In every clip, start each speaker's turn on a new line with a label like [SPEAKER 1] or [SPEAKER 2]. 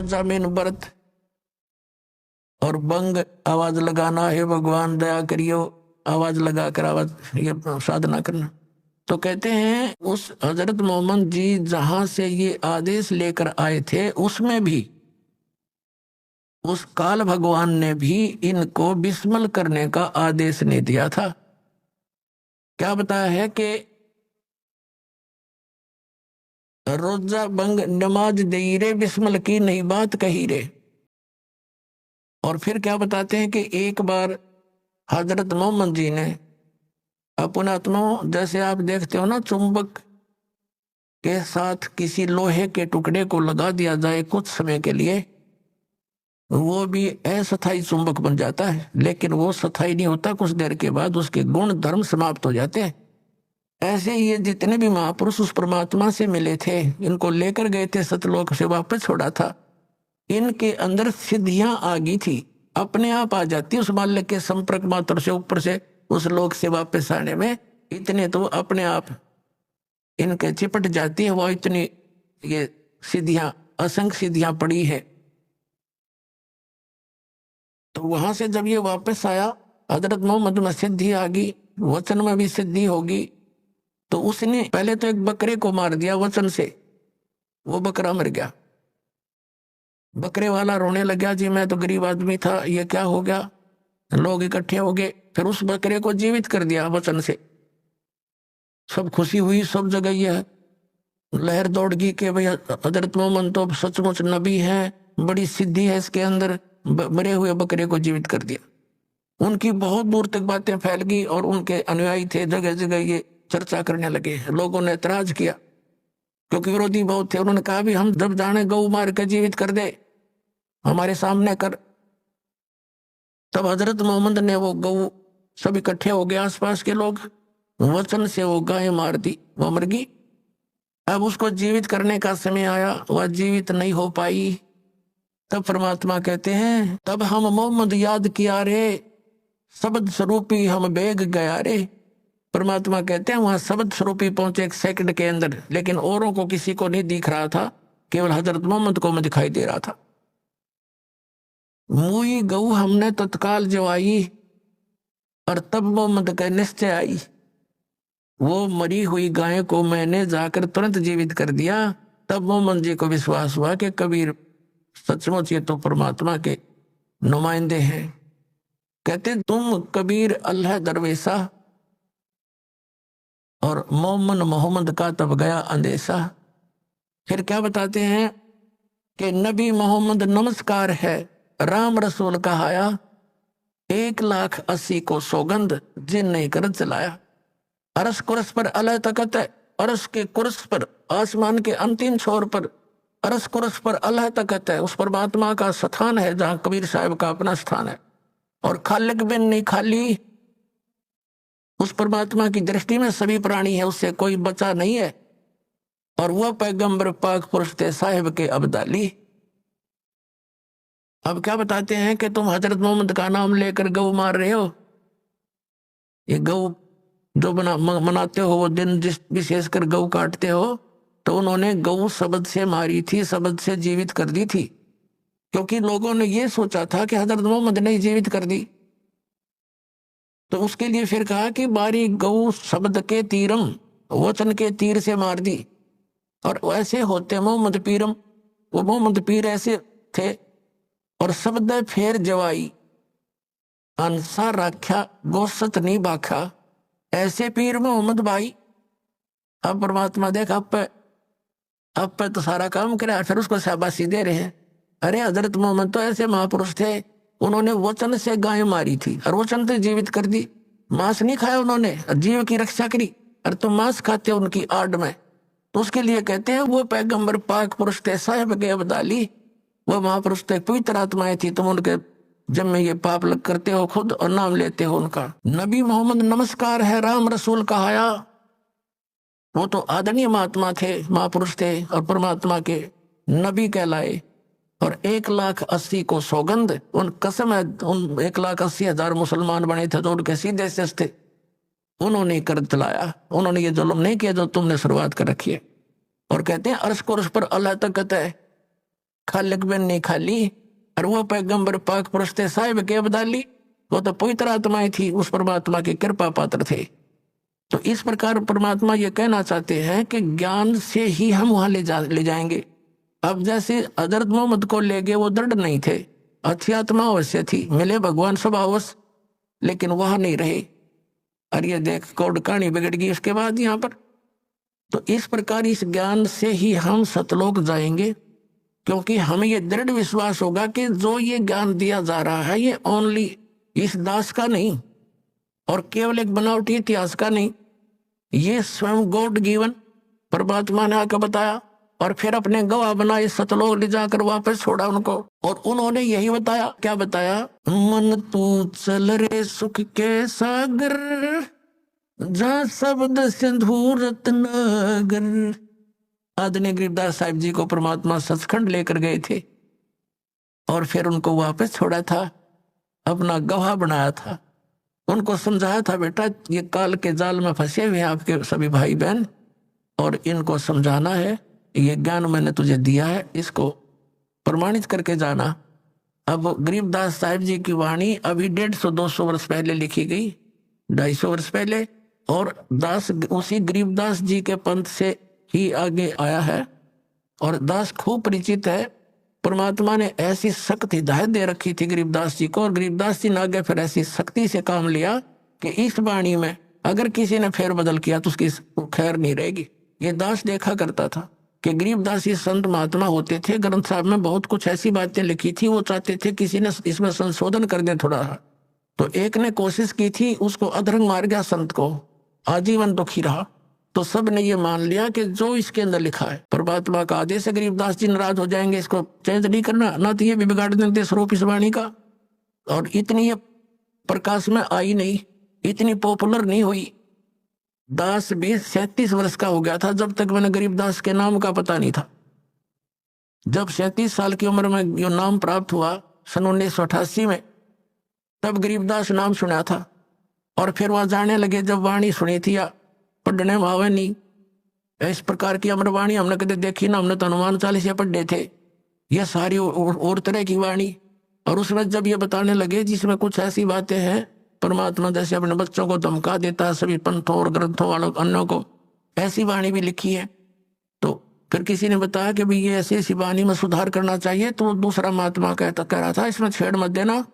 [SPEAKER 1] रोजा में व्रत और बंग आवाज लगाना, है भगवान दया करियो, आवाज लगाकर आवाज ये साधना करना। तो कहते हैं उस हजरत मोहम्मद जी जहां से ये आदेश लेकर आए थे उसमें भी उस काल भगवान ने भी इनको बिस्मल करने का आदेश नहीं दिया था। क्या बताया है कि रोजा बंग नमाज दई रे, बिस्मल की नहीं बात कही रे। और फिर क्या बताते हैं कि एक बार हजरत मोहम्मद जी ने अपना आत्मा, जैसे आप देखते हो ना चुंबक के साथ किसी लोहे के टुकड़े को लगा दिया जाए कुछ समय के लिए, वो भी अस्थायी चुंबक बन जाता है, लेकिन वो स्थायी नहीं होता, कुछ देर के बाद उसके गुण धर्म समाप्त हो जाते हैं। ऐसे ये जितने भी महापुरुष उस परमात्मा से मिले थे, इनको लेकर गए थे सतलोक से, वापस छोड़ा था, इनके अंदर सिद्धियां आ गई थी, अपने आप आ जाती उस मालिक के संपर्क मात्र से, ऊपर से उस लोक से वापस आने में इतने तो अपने आप इनके चिपट जाती है। वो इतनी ये सिद्धियां, असंख्य सिद्धियां पड़ी है। तो वहां से जब ये वापस आया, हजरत मोहम्मद में सिद्धि आ गई, वचन में भी सिद्धि होगी। तो उसने पहले तो एक बकरे को मार दिया वचन से, वो बकरा मर गया। बकरे वाला रोने लगा, जी मैं तो गरीब आदमी था, ये क्या हो गया। लोग इकट्ठे हो गए, फिर उस बकरे को जीवित कर दिया वचन से। सब खुशी हुई, सब जगह यह लहर दौड़ गई कि भाई हजरत मोहम्मद तो सचमुच नबी है, बड़ी सिद्धि है इसके अंदर, मरे हुए बकरे को जीवित कर दिया। उनकी बहुत दूर तक बातें फैल गई और उनके अनुयायी थे जगह जगह ये चर्चा करने लगे। लोगों ने ऐतराज किया क्योंकि विरोधी बहुत थे। उन्होंने कहा भी हम जब जाने गऊ मार के जीवित कर दे, हमारे सामने कर। तब हजरत मोहम्मद ने वो गऊ, सब इकट्ठे हो गए आसपास के लोग, वचन से वो गाय मार दी, वो मर गई। अब उसको जीवित करने का समय आया, वह जीवित नहीं हो पाई। तब परमात्मा कहते हैं तब हम मोहम्मद याद किया रे, शब्द स्वरूपी हम बेग गया रे। परमात्मा कहते हैं वहां शब्द स्वरूपी पहुंचे एक सेकंड के अंदर, लेकिन औरों को किसी को नहीं दिख रहा था, केवल हजरत मोहम्मद को मैं दिखाई दे रहा था। मुई गऊ हमने तत्काल जवाई, और तब मोहम्मद का निश्चय आई। वो मरी हुई गाय को मैंने जाकर तुरंत जीवित कर दिया। तब मोहम्मद जी को विश्वास हुआ कि कबीर सचमुच ये तो परमात्मा के नुमाइंदे हैं। कहते तुम कबीर अल्लाह दरवेशा, और मोहम्मद का तब गया अंदेशा। फिर क्या बताते हैं कि नबी मोहम्मद नमस्कार है, राम रसूल कहाया, 1,80,000 को सौगंध जिन नहीं कर चलाया। अरस कुरस पर अल्लाह तकत है, अरस के कुरस पर, आसमान के अंतिम छोर पर अरस कुरस पर अल्लाह तकत है, उस परमात्मा का स्थान है जहां कबीर साहब का अपना स्थान है। और खालिक बिन नहीं खाली, उस परमात्मा की दृष्टि में सभी प्राणी है, उससे कोई बचा नहीं है। और वह पैगंबर पाक पुरुष थे साहिब के अब्दाली। अब क्या बताते हैं कि तुम हजरत मोहम्मद का नाम लेकर गऊ मार रहे हो। ये गऊ जो मनाते हो वो दिन, जिस विशेषकर गऊ काटते हो, तो उन्होंने गऊ शब्द से मारी थी, शब्द से जीवित कर दी थी, क्योंकि लोगों ने ये सोचा था कि हजरत मोहम्मद ने जीवित कर दी। तो उसके लिए फिर कहा कि बारी गऊ शब्द के तीरम, वचन के तीर से मार दी। और ऐसे होते मोहम्मद पीरम, वो मोहम्मद पीर ऐसे थे। और शब्द फेर जवाई, अंसा राख्या गोसत नहीं बाखा, ऐसे पीर मोहम्मद भाई। अब परमात्मा देख अब पे तो सारा काम करे, फिर उसको शाबाशी दे रहे हैं। अरे हजरत मोहम्मद तो ऐसे महापुरुष थे, उन्होंने वचन से गाय मारी थी और वचन से जीवित कर दी। मांस नहीं खाया उन्होंने, जीव की रक्षा करी, और तुम मांस खाते हो उनकी आड़ में। तो उसके लिए कहते हैं वो पैगंबर पाक पुरुष थे साहिब के अब्दाली, वो महापुरुष थे, पवित्र आत्माएं थी। तुम उनके जब में ये पाप लग करते हो खुद और नाम लेते हो उनका। नबी मोहम्मद नमस्कार है, राम रसूल कहाया, वो तो आदरणीय महात्मा थे, महापुरुष थे और परमात्मा के नबी कहलाए। और 1,80,000 को सौगंध, उन कसम है, उन 1,80,000 मुसलमान बने थे तो उनके सीधे से थे, उन्होंने कर चलाया, उन्होंने ये जुल्म नहीं किया जो तुमने शुरुआत कर रखी है। और कहते हैं अर्श को अर्श पर अल्लाह तकत है, खालिक बन नहीं खाली, और वो पैगंबर पाक पुरस्ते साहिब के बदाली, वो तो पवित्र आत्माएं थी, उस परमात्मा की कृपा पात्र थे। तो इस प्रकार परमात्मा ये कहना चाहते हैं कि ज्ञान से ही हम वहां ले जाएंगे। अब जैसे हजरत मोहम्मद को ले गए, वो दृढ़ नहीं थे, अच्छी आत्मा अवश्य थी, मिले भगवान स्वभावश, लेकिन वहां नहीं रहे। और ये देख कौड़ कहानी बिगड़ गई उसके बाद यहाँ पर। तो इस प्रकार इस ज्ञान से ही हम सतलोक जाएंगे, क्योंकि हमें ये दृढ़ विश्वास होगा कि जो ये ज्ञान दिया जा रहा है ये ओनली इस दास का नहीं और केवल एक बनावटी इतिहास का नहीं, ये स्वयं गॉड गिवन परमात्मा ने आकर बताया और फिर अपने गवाह बनाए, सतलोक ले जाकर वापस छोड़ा उनको। और उन्होंने यही बताया, क्या बताया? मन तू चल रे सुख के सागर, जहाँ शब्द सिंधु रत्नागर। आदरणीय गरीबदास साहिब जी को परमात्मा सचखंड लेकर गए थे और फिर उनको वापस छोड़ा था, अपना गवाह बनाया था, उनको समझाया था, बेटा ये काल के जाल में फंसे हुए आपके सभी भाई बहन, और इनको समझाना है, ये ज्ञान मैंने तुझे दिया है, इसको प्रमाणित करके जाना। अब गरीबदास साहिब जी की वाणी अभी 150-200 वर्ष पहले लिखी गई, 250 वर्ष पहले, और दास उसी गरीबदास जी के पंथ से ही आगे आया है, और दास खूब परिचित है। परमात्मा ने ऐसी सख्त हिदायत दे रखी थी गरीबदास जी को, और गरीबदास जी ने आगे फिर ऐसी सख्ती से काम लिया कि इस वाणी में अगर किसी ने फेर बदल किया तो उसकी खैर नहीं रहेगी। ये दास देखा करता था कि गरीबदास ये संत महात्मा होते थे, ग्रंथ साहब में बहुत कुछ ऐसी बातें लिखी थी, वो चाहते थे किसी ने इसमें संशोधन कर दे थोड़ा। तो एक ने कोशिश की थी, उसको अधरंग मार गया संत को, आजीवन दुखी रहा। तो सब ने ये मान लिया कि जो इसके अंदर लिखा है परमात्मा का आदेश है, गरीबदास जी नाराज हो जाएंगे, इसको चेंज नहीं करना, ना तो ये भी बिगाड़ देते स्वरूप इस वाणी का। और इतनी ये प्रकाश में आई नहीं, इतनी पॉपुलर नहीं हुई। दास भी 37 वर्ष का हो गया था जब तक मैंने गरीबदास के नाम का पता नहीं था। जब 37 साल की उम्र में ये नाम प्राप्त हुआ सन 1988 में, तब गरीबदास नाम सुना था। और फिर वह जाने लगे, जब वाणी सुनी थी या पढ़ने में आवे नहीं, इस प्रकार की अमरवाणी हमने कभी देखी ना, हमने तो हनुमान चालीसा पढ़े थे, यह सारी और तरह की वाणी। और उसमें जब ये बताने लगे जिसमें कुछ ऐसी बातें हैं, परमात्मा जैसे अपने बच्चों को धमका देता है सभी पंथों और ग्रंथों वालों अन्यों को, ऐसी वाणी भी लिखी है। तो फिर किसी ने बताया कि भाई ये ऐसी ऐसी वाणी में सुधार करना चाहिए, तो दूसरा महात्मा कह रहा था इसमें छेड़ मत देना।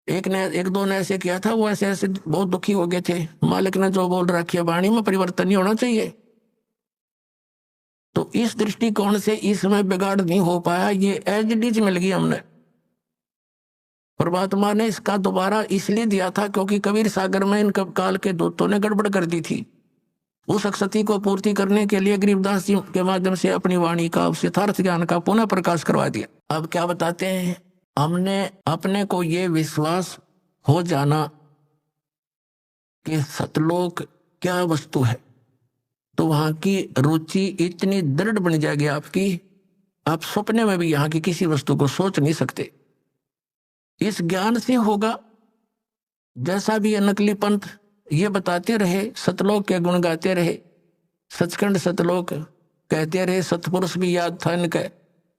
[SPEAKER 1] एक दो ने ऐसे किया था, वो ऐसे बहुत दुखी हो गए थे, मालिक ने जो बोल रखी है वाणी में परिवर्तन नहीं होना चाहिए। तो इस दृष्टिकोण से इसमें बिगाड़ नहीं हो पाया, ये एज इट इज मिल गई हमने। परमात्मा ने इसका दोबारा इसलिए दिया था क्योंकि कबीर सागर में इन काल के दूतों ने गड़बड़ कर दी थी। उस अक्षति को पूर्ति करने के लिए गरीबदास जी के माध्यम से अपनी वाणी का यथार्थ ज्ञान का पुनः प्रकाश करवा दिया। अब क्या बताते हैं, हमने अपने को ये विश्वास हो जाना कि सतलोक क्या वस्तु है, तो वहां की रुचि इतनी दृढ़ बन जाएगी आपकी, आप सपने में भी यहाँ की किसी वस्तु को सोच नहीं सकते। इस ज्ञान से होगा। जैसा भी ये नकली पंथ ये बताते रहे, सतलोक के गुण गाते रहे, सचखंड सतलोक कहते रहे, सतपुरुष भी याद था इनका,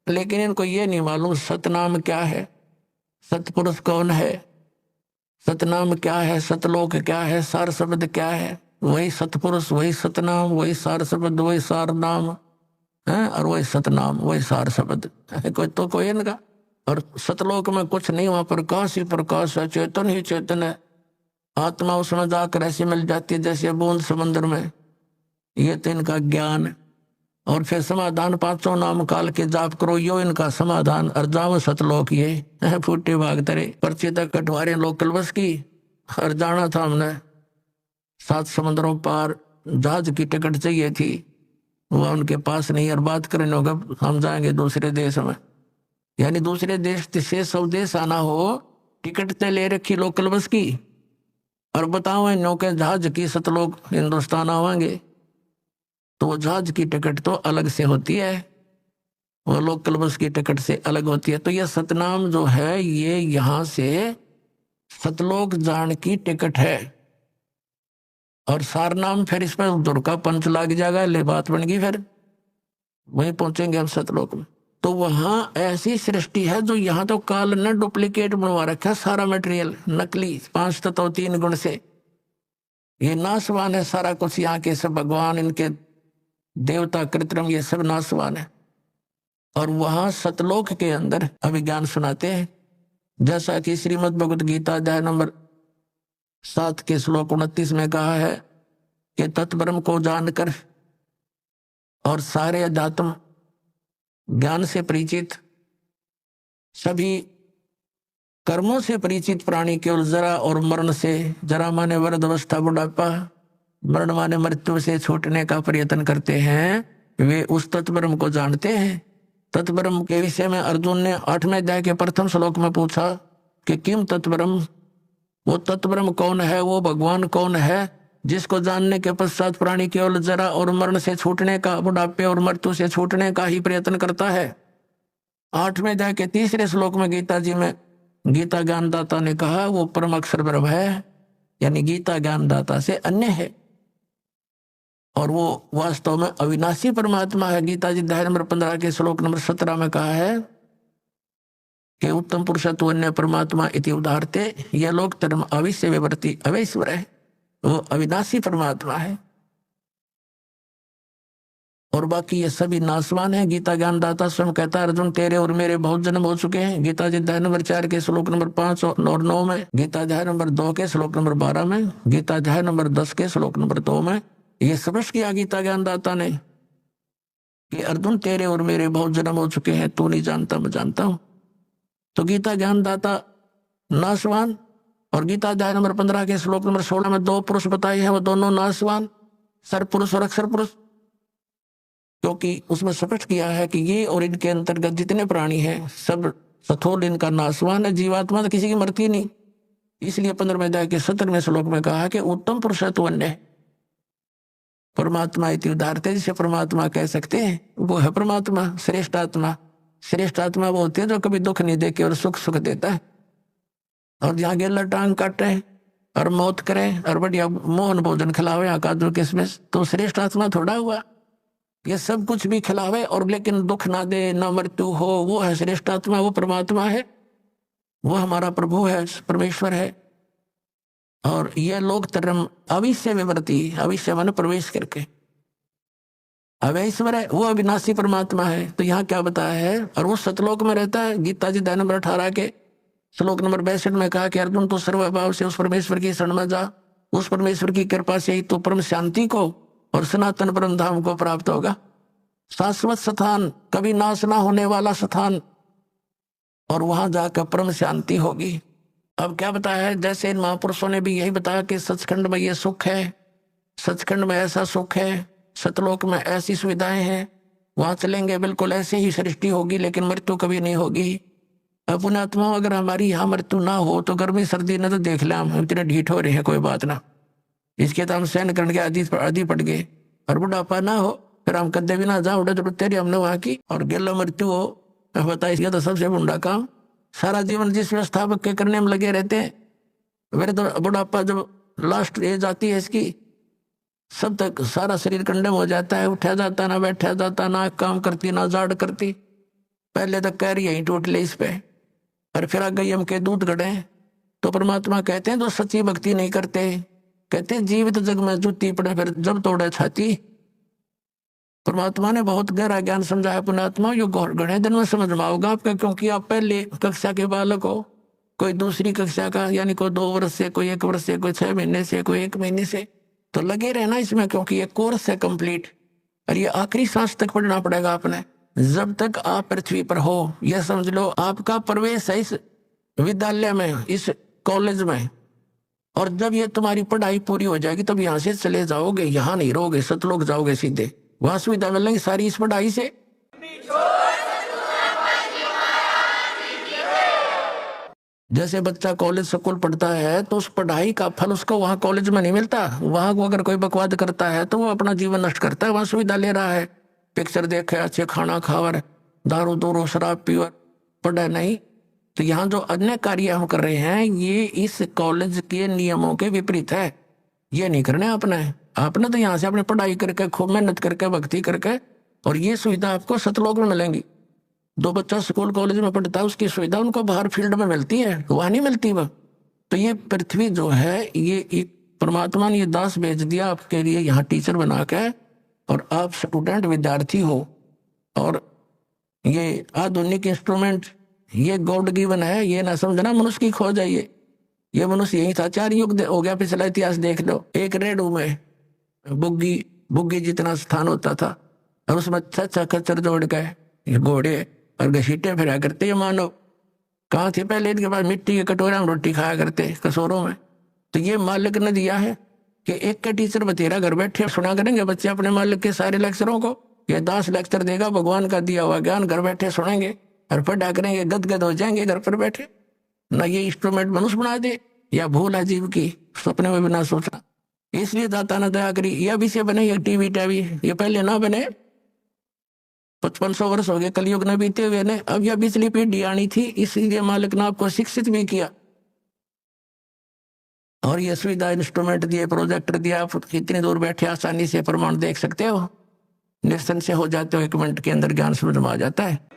[SPEAKER 1] लेकिन इनको ये नहीं मालूम सतनाम क्या है, सतपुरुष कौन है, सतनाम क्या है, सतलोक क्या है, सार शब्द क्या है। वही सतपुरुष, वही सतनाम, वही सार शब्द, वही सार नाम है, और वही सतनाम, वही सार शब्द कोई तो कोई इनका। और सतलोक में कुछ नहीं, वहां प्रकाश ही प्रकाश है, चेतन ही चेतन है, आत्मा उसमें जाकर ऐसी मिल जाती है जैसे बूंद समंदर में। ये तो इनका ज्ञान। और फिर समाधान 500 नाम काल के जाप करो, यो इनका समाधान। और जाओ सतलोक ये फूटे भाग तरे पर्चे तक कटवारे लोग कलबस की। और जाना था हमने 7 समुद्रों पार, जहाज की टिकट चाहिए थी, वह उनके पास नहीं। और बात करें होगा हम जाएंगे दूसरे देश में, यानी दूसरे देश से स्वदेश आना हो, टिकट तो ले रखी लोकल बस की, और बताओ नौके जहाज की सतलोक हिंदुस्तान आवांगे, तो वो जहाज की टिकट तो अलग से होती है, वो लोकल बस की टिकट से अलग होती है। तो यह सतनाम जो है ये यहाँ से सतलोक जान की टिकट है। और सारनाम फिर इसमें दुर्गा पंच लग जाएगा, ले बात बन गई, फिर वहीं पहुंचेंगे हम सतलोक में। तो वहां ऐसी सृष्टि है जो यहाँ तो काल ने डुप्लीकेट बनवा रखा है, सारा मटेरियल नकली, 5 तत्व 3 गुण से। ये नाशवान है सारा कुछ, यहाँ के सब भगवान, इनके देवता कृत्रिम, ये सब नाशवान है। और वहां सतलोक के अंदर अभिज्ञान सुनाते हैं, जैसा कि श्रीमद् भगवत गीता अध्याय नंबर 7 के श्लोक 29 में कहा है कि तत्ब्रह्म को जानकर और सारे अध्यात्म ज्ञान से परिचित, सभी कर्मों से परिचित प्राणी केवल जरा और मरण से, जरा माने वृद्ध अवस्था बुढ़ापा, मरण माने मृत्यु से छूटने का प्रयत्न करते हैं, वे उस तत्ब्रह्म को जानते हैं। तत्ब्रह्म के विषय में अर्जुन ने 8वें अध्याय के प्रथम श्लोक में पूछा कि किम तत्ब्रह्म, वो तत्ब्रह्म कौन है, वो भगवान कौन है जिसको जानने के पश्चात प्राणी केवल जरा और मरण से छूटने का, बुढ़ापे और मृत्यु से छूटने का ही प्रयत्न करता है। 8वें अध्याय के 3रे श्लोक में गीता जी में गीता ज्ञानदाता ने कहा वो परम अक्षर ब्रह्म है, यानी गीता ज्ञानदाता से अन्य है, और वो वास्तव में अविनाशी परमात्मा है। गीता जी अध्याय नंबर 15 के श्लोक नंबर 17 में कहा है कि उत्तम पुरुषत्व अन्य परमात्मा इति उदाहरते, यह लोक धर्म अविश्य विवर्ती अवैश्वर है, वो अविनाशी परमात्मा है और बाकी ये सभी नाशवान है। गीता ज्ञानदाता स्वयं कहता है अर्जुन तेरे और मेरे बहुत जन्म हो चुके हैं। गीता जी अध्याय नंबर 4 के श्लोक नंबर 5 और 9 में, गीता अध्याय नंबर 2 के श्लोक नंबर 12 में, गीता अध्याय नंबर 10 के श्लोक नंबर 2 में ये स्पष्ट किया गीता ज्ञानदाता ने कि अर्जुन तेरे और मेरे बहुत जन्म हो चुके हैं, तू नहीं जानता मैं जानता हूं। तो गीता ज्ञानदाता नाशवान, और गीता अध्याय नंबर 15 के श्लोक नंबर 16 में 2 पुरुष बताए हैं, वो दोनों नाशवान, सर पुरुष और अक्षर पुरुष, क्योंकि उसमें स्पष्ट किया है कि ये और इनके अंतर्गत जितने प्राणी हैं सब सथोल इनका नाशवान है। जीवात्मा तो किसी की मरती नहीं, इसलिए 15वें अध्याय के 17वें श्लोक में कहा कि उत्तम पुरुषत्व अन्य परमात्मा इति उदाहरते, जिसे परमात्मा कह सकते हैं वो है परमात्मा, श्रेष्ठ आत्मा। श्रेष्ठ आत्मा वो होती है जो कभी दुख नहीं देके और सुख सुख देता है, और जहाँ गेला टांग काटे और मौत करे और बढ़िया मोहन भोजन खिलावे यहाँ काजू किशमिश, तो श्रेष्ठ आत्मा थोड़ा हुआ। ये सब कुछ भी खिलावे और लेकिन दुख ना दे, ना मृत्यु हो, वो है श्रेष्ठ आत्मा, वो परमात्मा है, वो हमारा प्रभु है, परमेश्वर है। और ये लोक धर्म अविश्य विवर्ती, अविश्य मन प्रवेश करके, अवैश्वर है, वो अविनाशी परमात्मा है। तो यहाँ क्या बताया है, और वो सतलोक में रहता है। गीता जी अध्याय नंबर 18 के श्लोक नंबर 62 में कहा कि अर्जुन तो सर्वभाव से उस परमेश्वर की शरण में जा, उस परमेश्वर की कृपा से ही तो परम शांति को और सनातन परम धाम को प्राप्त होगा। शाश्वत स्थान, कभी नाश ना होने वाला स्थान, और वहां जाकर परम शांति होगी। अब क्या बताया है, जैसे इन महापुरुषों ने भी यही बताया कि सचखंड में ये सुख है, सचखंड में ऐसा सुख है, सतलोक में ऐसी सुविधाएं हैं, वहां चलेंगे बिल्कुल ऐसे ही सृष्टि होगी, लेकिन मृत्यु कभी नहीं होगी। पुण्यात्मा अगर हमारी यहाँ मृत्यु ना हो तो गर्मी सर्दी ने तो देख लिया, हम इतने ढीठ हो रहे हैं, कोई बात ना, इसके तो हम सहन करने के आदि पड़ गए। और बुढ़ापा ना हो फिर हम कदे भी ना जाओ, उड़े तो तेरी हमने वहां की, और गेला मृत्यु हो बताइए, इसका तो सबसे बुढ़ा काम। सारा जीवन जिस व्यवस्था के करने में लगे रहते हैं, फिर तो बुढ़ापा जब लास्ट एज आती है इसकी, सब तक सारा शरीर कंडम हो जाता है, उठा जाता ना बैठा जाता, ना काम करती ना जाड़ करती, पहले तक कह रही यही टूट ले इस पे, और फिर आ गई हम के दूध गड़े। तो परमात्मा कहते हैं जो सच्ची भक्ति नहीं करते, कहते हैं जीवित जग में जूती पड़े फिर जब तोड़े छाती। परमात्मा ने बहुत गहरा ज्ञान समझाया पुण्यात्मा, यो गणे दिन में समझ में आओगा आपका, क्योंकि आप पहले कक्षा के बालक हो, कोई दूसरी कक्षा का, यानी कोई 2 वर्ष से, कोई 1 वर्ष से, कोई 6 महीने से, कोई 1 महीने से, तो लगे रहना इसमें, क्योंकि ये कोर्स है कंप्लीट, और ये आखिरी सांस तक पढ़ना पड़ेगा आपने, जब तक आप पृथ्वी पर हो। यह समझ लो आपका प्रवेश है इस विद्यालय में, इस कॉलेज में, और जब ये तुम्हारी पढ़ाई पूरी हो जाएगी तब यहाँ से चले जाओगे, यहाँ नहीं रहोगे, सतलोक जाओगे सीधे, वहां सुविधा मिलेंगी सारी इस पढ़ाई से। जैसे बच्चा कॉलेज स्कूल पढ़ता है तो उस पढ़ाई का फल उसको वहां कॉलेज में नहीं मिलता, वहां को अगर कोई बकवाद करता है तो वो अपना जीवन नष्ट करता है। वहां सुविधा ले रहा है, पिक्चर देखे, अच्छे खाना खावर, दारू दूरू शराब पीवर, पढ़े नहीं। तो यहाँ जो अन्य कार्य हम कर रहे हैं ये इस कॉलेज के नियमों के विपरीत है, ये नहीं करने आपने तो यहाँ से अपनी पढ़ाई करके खूब मेहनत करके भक्ति करके, और ये सुविधा आपको सतलोक में मिलेंगी। दो बच्चा स्कूल कॉलेज में पढ़ता है, उसकी सुविधा उनको बाहर फील्ड में मिलती है, वहां नहीं मिलती वह। तो ये पृथ्वी जो है, ये एक परमात्मा ने ये दास भेज दिया आपके लिए यहाँ टीचर बना के, और आप स्टूडेंट विद्यार्थी हो। और ये आधुनिक इंस्ट्रूमेंट ये गॉड गिवन है, ये ना समझना मनुष्य की खोज है। ये मनुष्य यही था, 4 युग हो गया, पिछला इतिहास देख लो। एक रेडू में बुग्गी बुग्गी जितना स्थान होता था, और उसमें अच्छा खच्चर जोड़ के घोड़े और घसीटे फिरा करते ये मानव कहाँ थे पहले, इनके पास मिट्टी के कटोरा में रोटी खाया करते कसोरों में। तो ये मालिक ने दिया है कि एक का टीचर बतेरा घर बैठे सुना करेंगे बच्चे अपने मालिक के सारे लेक्चरों को। ये 10 लेक्चर देगा, भगवान का दिया हुआ ज्ञान घर बैठे सुनेंगे और पढ़ा करेंगे, गदगद हो जाएंगे घर पर बैठे। ना ये इंस्ट्रूमेंट मनुष्य बना दे, या भूल अजीब की सपने में भी ना सोचना। इसलिए दाता ने दया करी, यह भी से बने ये टीवी टावी, ये पहले ना बने। 5500 वर्ष हो गए कलयुग ने बीते हुए ने, अब यह पिछली पीढ़ी आनी थी, इसीलिए मालिक ने आपको शिक्षित भी किया और ये सुविधा इंस्ट्रूमेंट दिए, प्रोजेक्टर दिया। आप इतनी दूर बैठे आसानी से प्रमाण देख सकते हो, निश्चिंत से हो जाते हो, 1 मिनट के अंदर ज्ञान समझ में आ जाता है।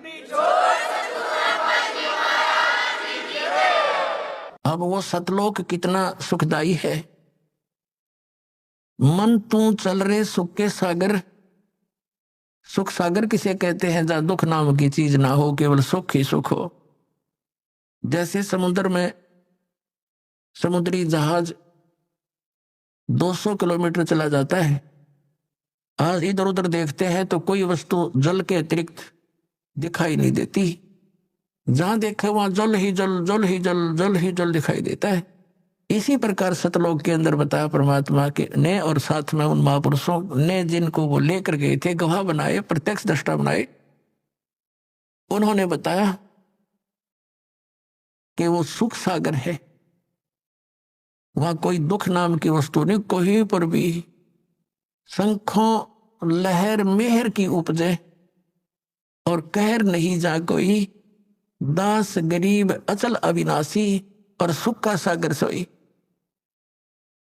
[SPEAKER 1] अब वो सतलोक कितना सुखदाई है। मन तू चल रे सुख के सागर, सुख सागर किसे कहते हैं जहां दुख नाम की चीज ना हो, केवल सुख ही सुख हो। जैसे समुद्र में समुद्री जहाज 200 किलोमीटर चला जाता है, आज इधर उधर देखते हैं तो कोई वस्तु जल के अतिरिक्त दिखाई नहीं देती, जहां देखे वहां जल ही जल, जल ही जल, जल ही जल दिखाई देता है। इसी प्रकार सतलोक के अंदर बताया परमात्मा के ने, और साथ में उन महापुरुषों ने जिनको वो लेकर गए थे, गवाह बनाए, प्रत्यक्ष दृष्टा बनाए, उन्होंने बताया कि वो सुख सागर है, वहां कोई दुख नाम की वस्तु नहीं, कोई पर भी शंखों लहर मेहर की उपजे, और कहर नहीं जा कोई, दास गरीब अचल अविनाशी, और सुख का सागर सोई।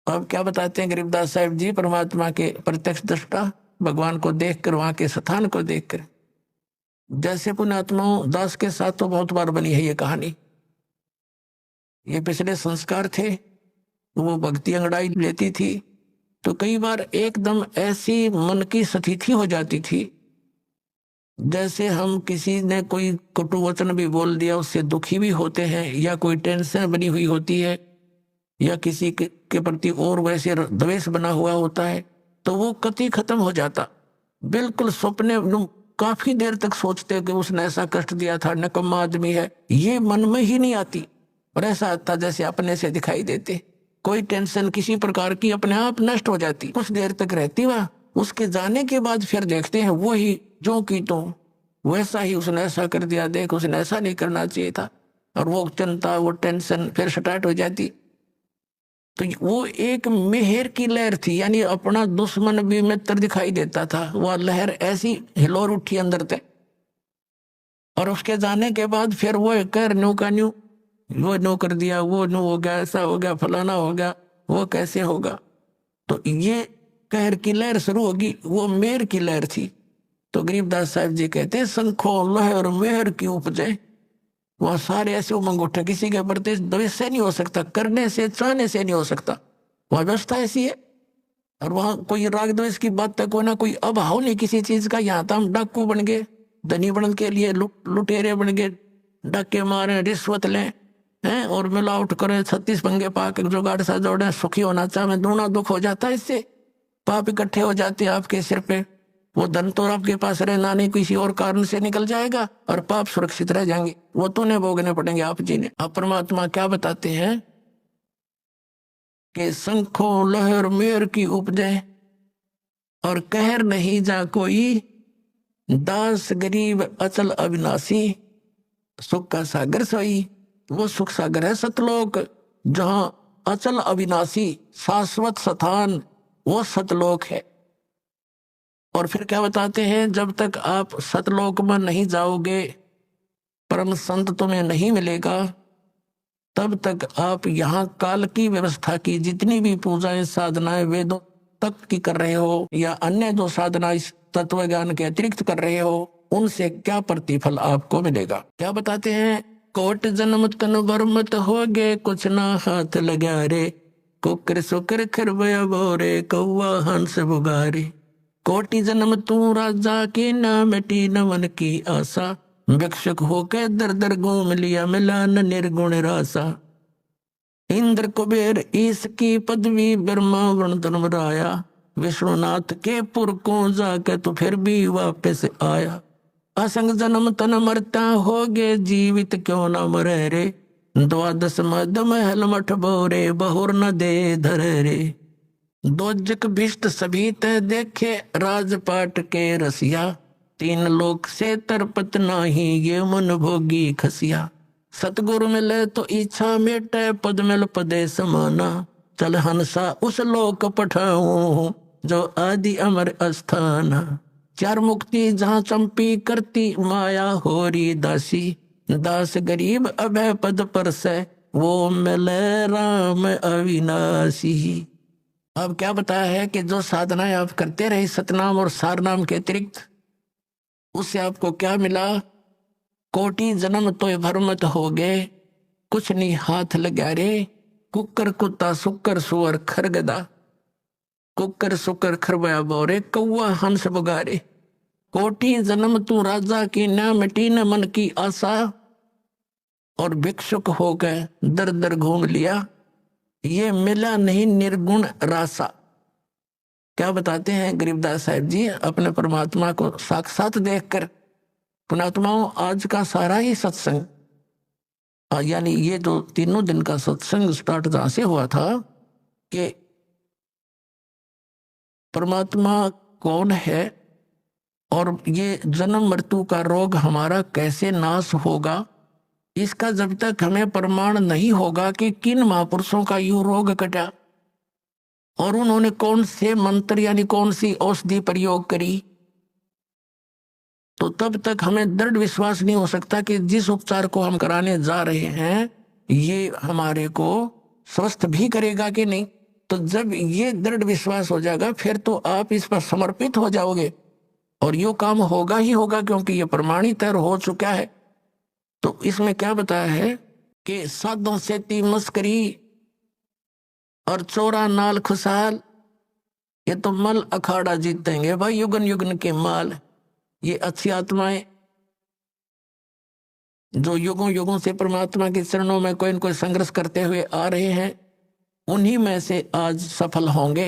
[SPEAKER 1] अब क्या बताते हैं गरीबदास साहिब जी, परमात्मा के प्रत्यक्ष दृष्टा, भगवान को देखकर, वहां के स्थान को देखकर। जैसे पुण्यात्माओं दास के साथ तो बहुत बार बनी है ये कहानी, ये पिछले संस्कार थे, वो भक्ति अंगड़ाई लेती थी, तो कई बार एकदम ऐसी मन की स्थिति हो जाती थी, जैसे हम किसी ने कोई कटु वचन भी बोल दिया उससे दुखी भी होते हैं, या कोई टेंशन बनी हुई होती है, या किसी के प्रति और वैसे द्वेष बना हुआ होता है, तो वो कति खत्म हो जाता। बिल्कुल सपने काफी देर तक सोचते कि उसने ऐसा कष्ट दिया था, निकम्मा आदमी है, ये मन में ही नहीं आती, और ऐसा आता जैसे अपने से दिखाई देते। कोई टेंशन किसी प्रकार की अपने आप नष्ट हो जाती, कुछ देर तक रहती वह, उसके जाने के बाद फिर देखते हैं वो ही जो की तो वैसा ही उसने ऐसा कर दिया, देख उसने ऐसा नहीं करना चाहिए था, और वो चिंता वो टेंशन फिर स्टार्ट हो जाती। तो वो एक मेहर की लहर थी, यानी अपना दुश्मन भी मित्र दिखाई देता था, वह लहर ऐसी हिलोर उठी अंदर तक। और उसके जाने के बाद फिर वो कर न्यू का न्यू, वो नो कर दिया, वो नो हो गया, ऐसा हो गया, फलाना हो गया, वो कैसे होगा। तो ये कहर की लहर शुरू होगी, वो मेहर की लहर थी। तो गरीबदास साहब जी कहते हैं शंखों लहर मेहर की उपजे, वहां सारे ऐसे उमंग उठे, किसी के प्रति द्वेष से नहीं हो सकता, करने से चाहने से नहीं हो सकता, वहां व्यवस्था ऐसी है। और वहां कोई राग द्वेष की बात तक होना, कोई अभाव नहीं किसी चीज का। यहाँ तो हम डाकू बन गए, धनी बनने के लिए लुटेरे बन गए, डाके मारे, रिश्वत लें हैं और मिलावट करे, 36 पंगे पाक जुगाड़ सा जोड़े, सुखी होना चाहे, दूना दुख हो जाता है इससे, पाप इकट्ठे हो जाते हैं आपके सिर पे। वो धन तो आपके पास रहना नहीं, किसी और कारण से निकल जाएगा, और पाप सुरक्षित रह जाएंगे, वो तो नहीं भोगने पड़ेंगे आप जी ने। अब परमात्मा क्या बताते हैं कि शंखों लहर मेहर की उपजे, और कहर नहीं जा कोई, दास गरीब अचल अविनाशी, सुख का सागर सोई। वो सुख सागर है सतलोक, जहां अचल अविनाशी शाश्वत स्थान, वो सतलोक है। और फिर क्या बताते हैं, जब तक आप सतलोक में नहीं जाओगे, परम संत तुम्हें नहीं मिलेगा, तब तक आप यहाँ काल की व्यवस्था की जितनी भी पूजाएं साधनाएं वेदों तक की कर रहे हो, या अन्य जो साधना इस तत्व ज्ञान के अतिरिक्त कर रहे हो, उनसे क्या प्रतिफल आपको मिलेगा। क्या बताते हैं, कोट जन्म तन बरमत हो गए, कुछ ना हाथ लगा रे, कुकर सुकर खरबया बोरे, कौवा हंस बुगारे। कोटि जन्म तू राजा की, ना मिटी न मन की आशा, भिक्षुक होके दर दर घूम लिया, मिला न निर्गुण रासा। इंद्र कुबेर ईश की पदवी, ब्रह्मा वरुण धर्मराया, विष्णुनाथ के पुर को जाके तो फिर भी वापस आया। असंग जन्म तन मरता हो गए, जीवित क्यों न मरे रे, द्वादश मद महल मठ बोरे, बहुर न दे धरे रे। दोजक भिष्ट सभी ते देखे, राजपाट के रसिया, तीन लोक से तरपत नाही, ये मन भोगी खसिया। सतगुरु मिले तो इच्छा मेटे, पद मिल पदे समाना, चल हंसा उस लोक पठाऊं, जो आदि अमर अस्थाना। चार मुक्ति जहाँ चंपी करती, माया होरी दासी, दास गरीब अभय पद पर से, वो मिले राम अविनाशी। अब क्या बताया है कि जो साधनाएं आप करते रहे सतनाम और सारनाम के अतिरिक्त, उससे आपको क्या मिला। कोटि जन्म तो भरमत हो गए, कुछ नहीं हाथ लगा रे, कुकर कुत्ता सुकर सुअर खरगदा, कुकर सुकर खरबया बोरे, कौवा हंस बुगारे। कोटि जन्म तू राजा की, ना मिटी न मन की आशा, और भिक्षुक हो गए दर दर घूम लिया, ये मिला नहीं निर्गुण रासा। क्या बताते हैं गरीबदास साहिब जी अपने परमात्मा को साक्षात देखकर। पुणात्माओं, आज का सारा ही सत्संग, यानी ये जो तीनों दिन का सत्संग स्टार्ट जहां से हुआ था कि परमात्मा कौन है और ये जन्म मृत्यु का रोग हमारा कैसे नाश होगा, इसका जब तक हमें प्रमाण नहीं होगा कि किन महापुरुषों का यूं रोग कटा और उन्होंने कौन से मंत्र यानी कौन सी औषधि प्रयोग करी, तो तब तक हमें दृढ़ विश्वास नहीं हो सकता कि जिस उपचार को हम कराने जा रहे हैं ये हमारे को स्वस्थ भी करेगा कि नहीं। तो जब ये दृढ़ विश्वास हो जाएगा फिर तो आप इस पर समर्पित हो जाओगे और यो काम होगा ही होगा, क्योंकि ये प्रमाणित हो चुका है। तो इसमें क्या बताया है कि साधों से ती मस्करी और चोरा नाल खुशहाल, ये तो मल अखाड़ा जीतेंगे भाई युगन युगन के माल। ये अच्छी आत्माएं जो युगों युगों से परमात्मा के चरणों में कोई न कोई संघर्ष करते हुए आ रहे हैं, उन्हीं में से आज सफल होंगे।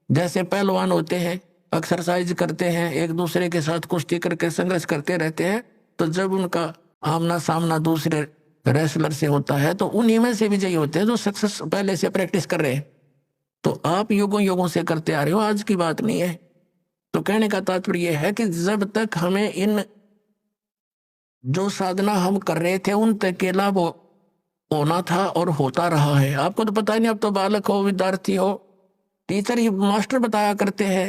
[SPEAKER 1] जैसे पहलवान होते हैं, एक्सरसाइज करते हैं, एक दूसरे के साथ कुश्ती करके संघर्ष करते रहते हैं, तो जब उनका आमना सामना दूसरे रेसलर से होता है तो उन्हीं में से विजयी होते हैं जो सक्सेस पहले से प्रैक्टिस कर रहे हैं। तो आप युगों युगों से करते आ रहे हो, आज की बात नहीं है। तो कहने का तात्पर्य है कि जब तक हमें इन जो साधना हम कर रहे थे उन तक के लाभ होना था और होता रहा है। आपको तो पता ही नहीं, अब तो बालक हो, विद्यार्थी हो, टीचर ही मास्टर बताया करते हैं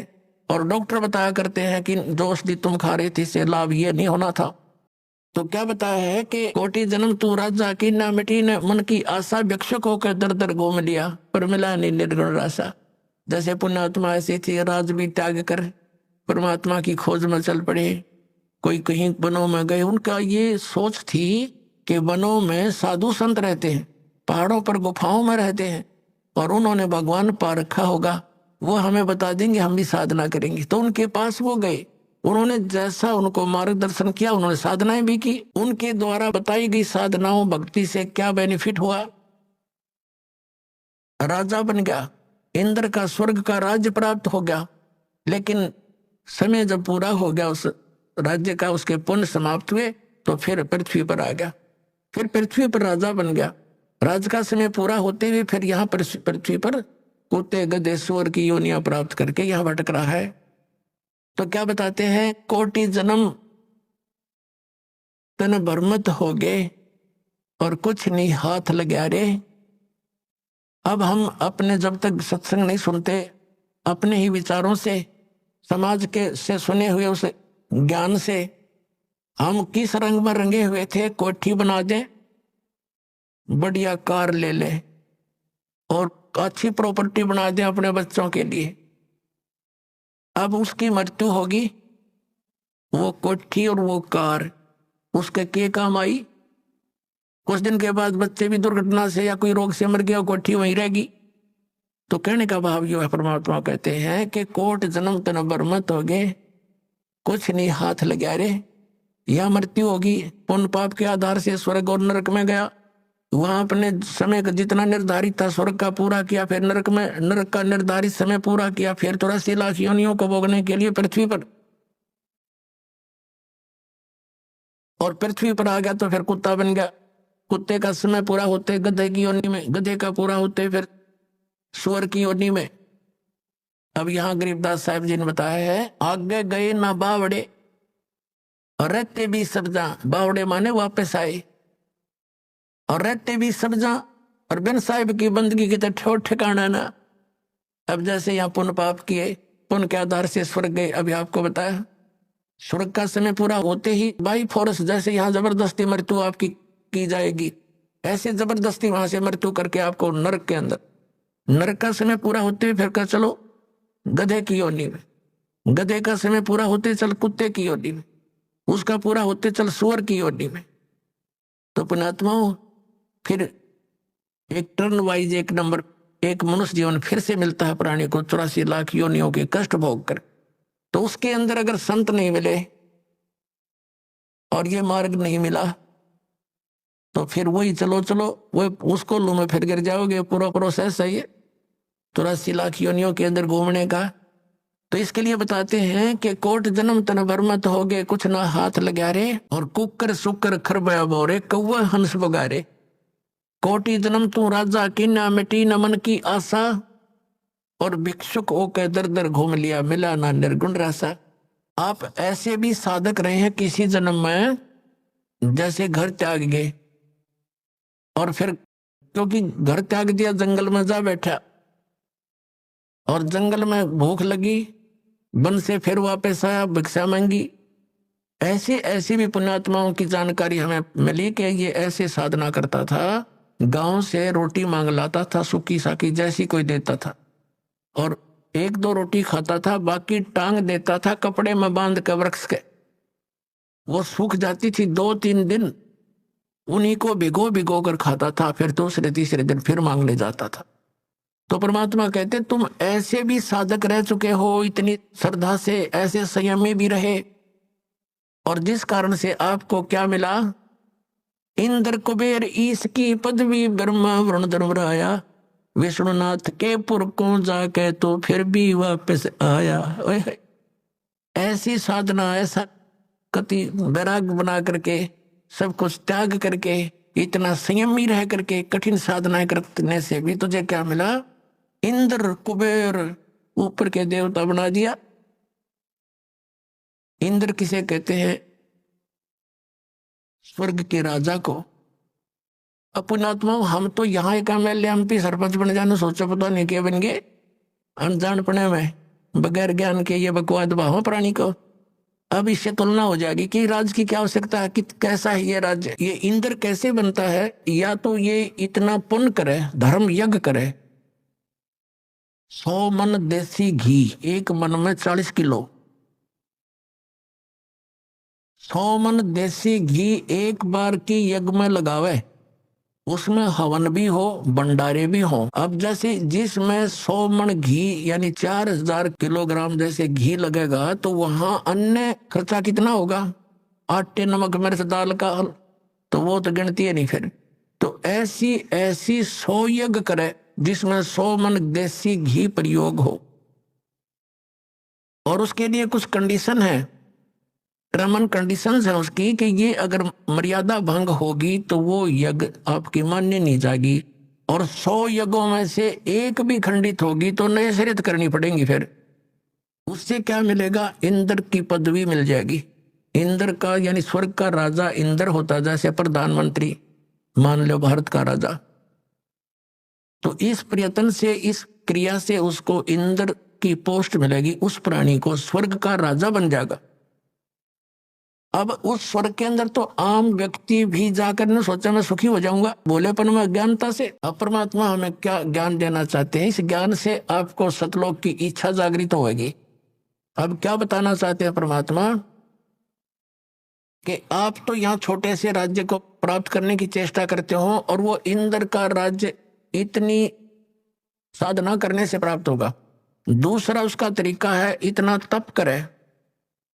[SPEAKER 1] और डॉक्टर बताया करते हैं कि जो औषधि तुम खा रहे थे इससे लाभ ये नहीं होना था। तो क्या बताया है कि कोटि जन्म तू राजा की, ना मिटी न मन की आशा, भिक्षुक होकर दर दर घूम लिया, पर मिला नहीं निर्गुण रासा। जैसे पुण्यात्मा ऐसी थी, राज भी त्याग कर परमात्मा की खोज में चल पड़े। कोई कहीं वनों में गए, उनका ये सोच थी कि वनों में साधु संत रहते हैं, पहाड़ों पर गुफाओं में रहते हैं और उन्होंने भगवान पा रखा होगा, वो हमें बता देंगे, हम भी साधना करेंगे। तो उनके पास वो गए, उन्होंने जैसा उनको मार्गदर्शन किया उन्होंने साधनाएं भी की। उनके द्वारा बताई गई साधनाओं भक्ति से क्या बेनिफिट हुआ, राजा बन गया, इंद्र का स्वर्ग का राज्य प्राप्त हो गया। लेकिन समय जब पूरा हो गया उस राज्य का, उसके पुण्य समाप्त हुए, तो फिर पृथ्वी पर आ गया, फिर पृथ्वी पर राजा बन गया। राज का समय पूरा होते हुए फिर यहाँ पर पृथ्वी पर कुत्ते गधे सूअर की योनियां प्राप्त करके यहाँ भटक रहा है। तो क्या बताते हैं, कोटि जन्म तन भरमत हो गए और कुछ नहीं हाथ लगा रे। अब हम अपने जब तक सत्संग नहीं सुनते, अपने ही विचारों से, समाज के से सुने हुए उस ज्ञान से हम किस रंग में रंगे हुए थे, कोठी बना दे, बढ़िया कार ले ले और अच्छी प्रॉपर्टी बना दे अपने बच्चों के लिए। अब उसकी मृत्यु होगी, वो कोठी और वो कार उसके के काम आई। कुछ दिन के बाद बच्चे भी दुर्घटना से या कोई रोग से मर गया, कोठी वहीं रहेगी। तो कहने का भाव ये है, परमात्मा कहते हैं कि कोट जन्म तन बरमत हो गए, कुछ नहीं हाथ लगा रे। या मृत्यु होगी, पुण्य पाप के आधार से स्वर्ग और नरक में गया, वहां अपने समय का जितना निर्धारित था स्वर्ग का पूरा किया, फिर नरक का निर्धारित समय पूरा किया, फिर 83 लाख योनियों को भोगने के लिए पृथ्वी पर, और पृथ्वी पर आ गया तो फिर कुत्ता बन गया। कुत्ते का समय पूरा होते गधे की योनि में, गधे का पूरा होते फिर सुअर की योनि में। अब यहां गरीबदास साहब जी ने बताया है, आगे गए ना बावड़े और रहते भी सब्जा, बावड़े माने वापस आए, और रहते भी सब्जा, और बिन साहिब की बंदगी की तो ठोर ठिकाना ना। अब जैसे यहाँ पुण्य पाप किए, पुण्य के आधार से स्वर्ग गए, अभी आपको बताया स्वर्ग का समय पूरा होते ही बाई फोर्स जैसे यहाँ जबरदस्ती मृत्यु आपकी की जाएगी, ऐसे जबरदस्ती वहां से मृत्यु करके आपको नरक के अंदर, नरक का समय पूरा होते हुए फिर कर चलो गधे की योनि में, गधे का समय पूरा होते चल कुत्ते की योनि में, उसका पूरा होते चल सुअर की योनि में। तो पुण्यात्माओं फिर एक टर्न वाइज एक नंबर एक मनुष्य जीवन फिर से मिलता है प्राणी को 84 लाख योनियों के कष्ट भोग कर। तो उसके अंदर अगर संत नहीं मिले और ये मार्ग नहीं मिला तो फिर वही चलो वो उसको लू में फिर गिर जाओगे। पूरा प्रोसेस है ये 84 लाख योनियों के अंदर घूमने का। तो इसके लिए बताते हैं कि कोट जन्म तन भरमत हो गए, कुछ ना हाथ लगा रे, और कुकर सुकर खरबया बोरे, कौवा हंस बगारे। कोटि जन्म तू राजा की ना मिटी न मन की आशा, और भिक्षुक होकर दर दर घूम लिया मिला ना निर्गुण रासा। आप ऐसे भी साधक रहे हैं किसी जन्म में, जैसे घर त्याग गए और फिर क्योंकि घर त्याग दिया जंगल में जा बैठा, और जंगल में भूख लगी, वन से फिर वापस आया, भिक्षा मांगी। ऐसे ऐसे भी पुण्यात्माओं की जानकारी हमें मिली कि ये ऐसे साधना करता था, गांव से रोटी मांग लाता था, सूखी साकी जैसी कोई देता था, और एक दो रोटी खाता था, बाकी टांग देता था कपड़े में बांध के वृक्ष के। वो सूख जाती थी 2-3 दिन, उन्हीं को भिगो भिगो कर खाता था, फिर दूसरे तीसरे दिन फिर मांगने जाता था। तो परमात्मा कहते तुम ऐसे भी साधक रह चुके हो, इतनी श्रद्धा से, ऐसे संयमी भी रहे, और जिस कारण से आपको क्या मिला, इंद्र कुबेर ईश की पदवी, ब्रह्मा वरुण धर्मराया, विष्णुनाथ के पुर को जाके तो फिर भी वापस आया। ऐसी साधना, ऐसा कति वैराग बना करके, सब कुछ त्याग करके, इतना संयमी रह करके कठिन साधनाएं करने से भी तुझे क्या मिला, इंद्र कुबेर ऊपर के देवता बना दिया। इंद्र किसे कहते हैं? स्वर्ग के राजा को। अपनात्मा हम तो यहाँ एक MLA MP सरपंच बन जाने सोचो, पता नहीं क्या बन गए अनजान पने में, बगैर ज्ञान के ये बकवाद भाव प्राणी को। अब इससे तुलना हो जाएगी कि राज की क्या आवश्यकता है, कि कैसा है ये राज्य, ये इंद्र कैसे बनता है। या तो ये इतना पुण्य करे, धर्म यज्ञ करे, 100 मन देसी घी, एक मन में 40 किलो, 100 मन देसी घी एक बार की यज्ञ में लगावे, उसमें हवन भी हो, भंडारे भी हो। अब जैसे जिसमें 100 मन घी यानी 4000 किलोग्राम जैसे घी लगेगा, तो वहां अन्य खर्चा कितना होगा, आटे नमक मिर्च दाल का, तो वो तो गिनती है नहीं फिर। तो ऐसी ऐसी 100 यज्ञ करे जिसमें 100 मन देसी घी प्रयोग हो, और उसके लिए कुछ कंडीशन है, टर्म एंड कंडीशंस है उसकी, कि ये अगर मर्यादा भंग होगी तो वो यज्ञ आपकी मान्य नहीं जाएगी, और 100 यज्ञों में से एक भी खंडित होगी तो नए सिरे करनी पड़ेगी। फिर उससे क्या मिलेगा, इंद्र की पदवी मिल जाएगी। इंद्र का यानी स्वर्ग का राजा इंद्र होता, जैसे प्रधानमंत्री मान लो भारत का राजा। तो इस प्रयत्न से, इस क्रिया से उसको इंद्र की पोस्ट मिलेगी, उस प्राणी को स्वर्ग का राजा बन जाएगा। अब उस स्वर्ग के अंदर तो आम व्यक्ति भी जाकर ने सोचा मैं सुखी हो जाऊंगा भोलेपन में, अज्ञानता से। अब परमात्मा हमें क्या ज्ञान देना चाहते हैं, इस ज्ञान से आपको सतलोक की इच्छा जागृत होगी। अब क्या बताना चाहते हैं परमात्मा, कि आप तो यहाँ छोटे से राज्य को प्राप्त करने की चेष्टा करते हो और वो इंद्र का राज्य इतनी साधना करने से प्राप्त होगा। दूसरा उसका तरीका है इतना तप करे,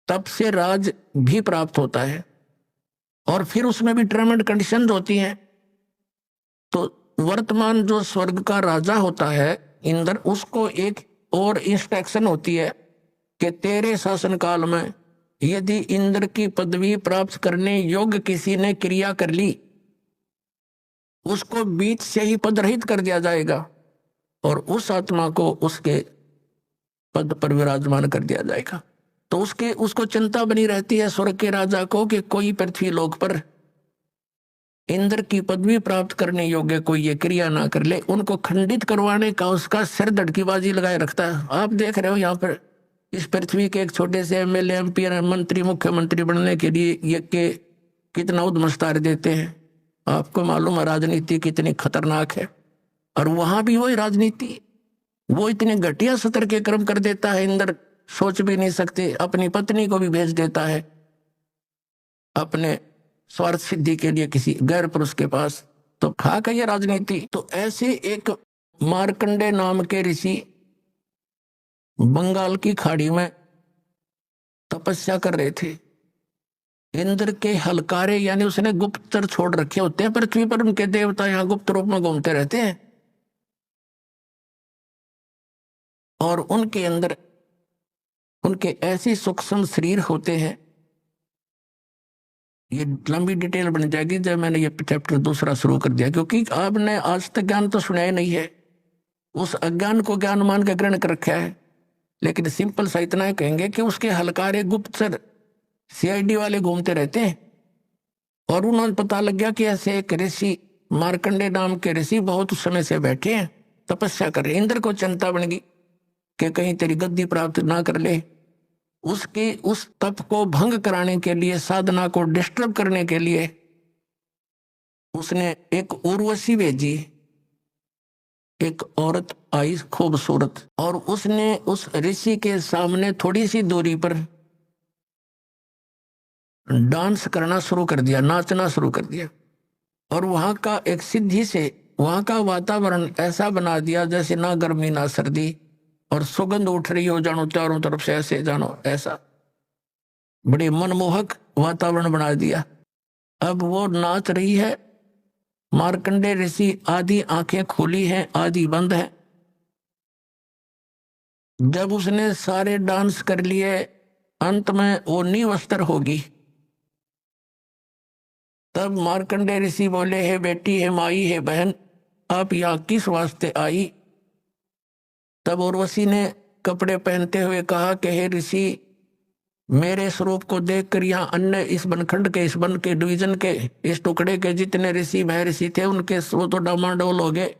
[SPEAKER 1] तप से राज भी प्राप्त होता है और फिर उसमें भी टर्म एंड कंडीशंस होती हैं। तो वर्तमान जो स्वर्ग का राजा होता है इंद्र, उसको एक और इंस्ट्रक्शन होती है कि तेरे शासन काल में यदि इंद्र की पदवी प्राप्त करने योग्य किसी ने क्रिया कर ली, उसको बीच से ही पदरहित कर दिया जाएगा और उस आत्मा को उसके पद पर विराजमान कर दिया जाएगा। तो उसको चिंता बनी रहती है स्वर्ग के राजा को कि कोई पृथ्वी लोक पर इंद्र की पदवी प्राप्त करने योग्य कोई ये क्रिया ना कर ले। उनको खंडित करवाने का उसका सिर धड़कीबाजी लगाए रखता है। आप देख रहे हो यहाँ पर इस पृथ्वी के एक छोटे से एमएलए एमपी मंत्री मुख्यमंत्री बनने के लिए ये के कितना उद्मस्तार देते हैं। आपको मालूम है राजनीति कितनी खतरनाक है। और वहां भी वही राजनीति, वो इतने घटिया सतर के कर्म कर देता है इंद्र, सोच भी नहीं सकते। अपनी पत्नी को भी भेज देता है अपने स्वार्थ सिद्धि के लिए किसी गैर पुरुष के पास। तो खाक है ये राजनीति। तो ऐसे एक मार्कंडे नाम के ऋषि बंगाल की खाड़ी में तपस्या कर रहे थे। इंद्र के हलकारे यानी उसने गुप्तचर छोड़ रखे होते हैं पृथ्वी पर, उनके देवता यहाँ गुप्त रूप में घूमते रहते हैं और उनके अंदर उनके ऐसे सूक्ष्म शरीर होते हैं। ये लंबी डिटेल बन जाएगी जब मैंने ये चैप्टर दूसरा शुरू कर दिया, क्योंकि आपने आज तक ज्ञान तो सुना ही नहीं है, उस अज्ञान को ज्ञान मान के ग्रहण कर रखा है। लेकिन सिंपल सा इतना कहेंगे कि उसके हलकारे गुप्तचर सीआईडी वाले घूमते रहते हैं और उन्होंने पता लग गया कि ऐसे एक ऋषि मार्कंडे नाम के ऋषि बहुत समय से बैठे हैं तपस्या कर रहे। इंद्र को चिंता बन गई कि कहीं तेरी गद्दी प्राप्त ना कर ले। उसके उस तप को भंग कराने के लिए, साधना को डिस्टर्ब करने के लिए उसने एक उर्वशी भेजी। एक औरत आई खूबसूरत और उसने उस ऋषि के सामने थोड़ी सी दूरी पर डांस करना शुरू कर दिया, नाचना शुरू कर दिया। और वहां का एक सिद्धि से वहां का वातावरण ऐसा बना दिया जैसे ना गर्मी ना सर्दी, और सुगंध उठ रही हो जानो चारों तरफ से, ऐसे जानो ऐसा बड़े मनमोहक वातावरण बना दिया। अब वो नाच रही है। मार्कंडे ऋषि आधी आंखें खुली हैं, आधी बंद है। जब उसने सारे डांस कर लिए, अंत में वो निवस्त्र होगी। तब मार्कंडे ऋषि बोले, हे बेटी, हे माई, हे बहन, आप यहाँ किस वास्ते आई? तब उर्वशी ने कपड़े पहनते हुए कहा कि हे ऋषि, मेरे स्वरूप को देखकर यहाँ अन्य इस बनखंड के, इस वन के, डिवीजन के, इस टुकड़े के जितने ऋषि महर्षि थे उनके वो तो डामाडोल हो गए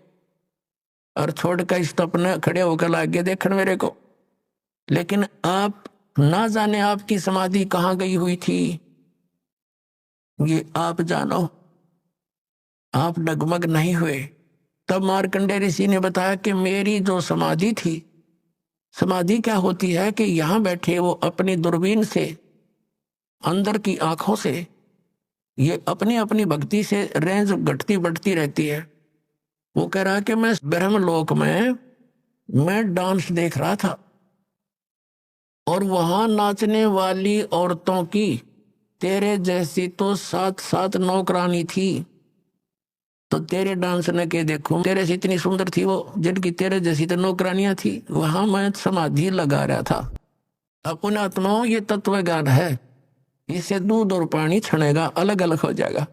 [SPEAKER 1] और छोड़कर इस तपने खड़े होकर लागे देखन मेरे को। लेकिन आप ना जाने आपकी समाधि कहाँ गई हुई थी, ये आप जानो, आप डगमग नहीं हुए। तब मार्कंडे ऋषि ने बताया कि मेरी जो समाधि थी, समाधि क्या होती है कि यहां बैठे वो अपनी दूरबीन से, अंदर की आंखों से, ये अपनी अपनी भक्ति से रेंज घटती बढ़ती रहती है। वो कह रहा है कि मैं ब्रह्मलोक में मैं डांस देख रहा था और वहां नाचने वाली औरतों की तेरे जैसी तो 7-7 नौकरानी थी। तो तेरे डांस ने के देखूं, तेरे से इतनी सुंदर थी वो, जिनकी तेरे जैसी तो नौकरानियां थी। वहां मैं समाधि लगा रहा था। अपने आत्माओं, ये तत्व ज्ञान है, इससे दूध और पानी छनेगा, अलग अलग हो जाएगा।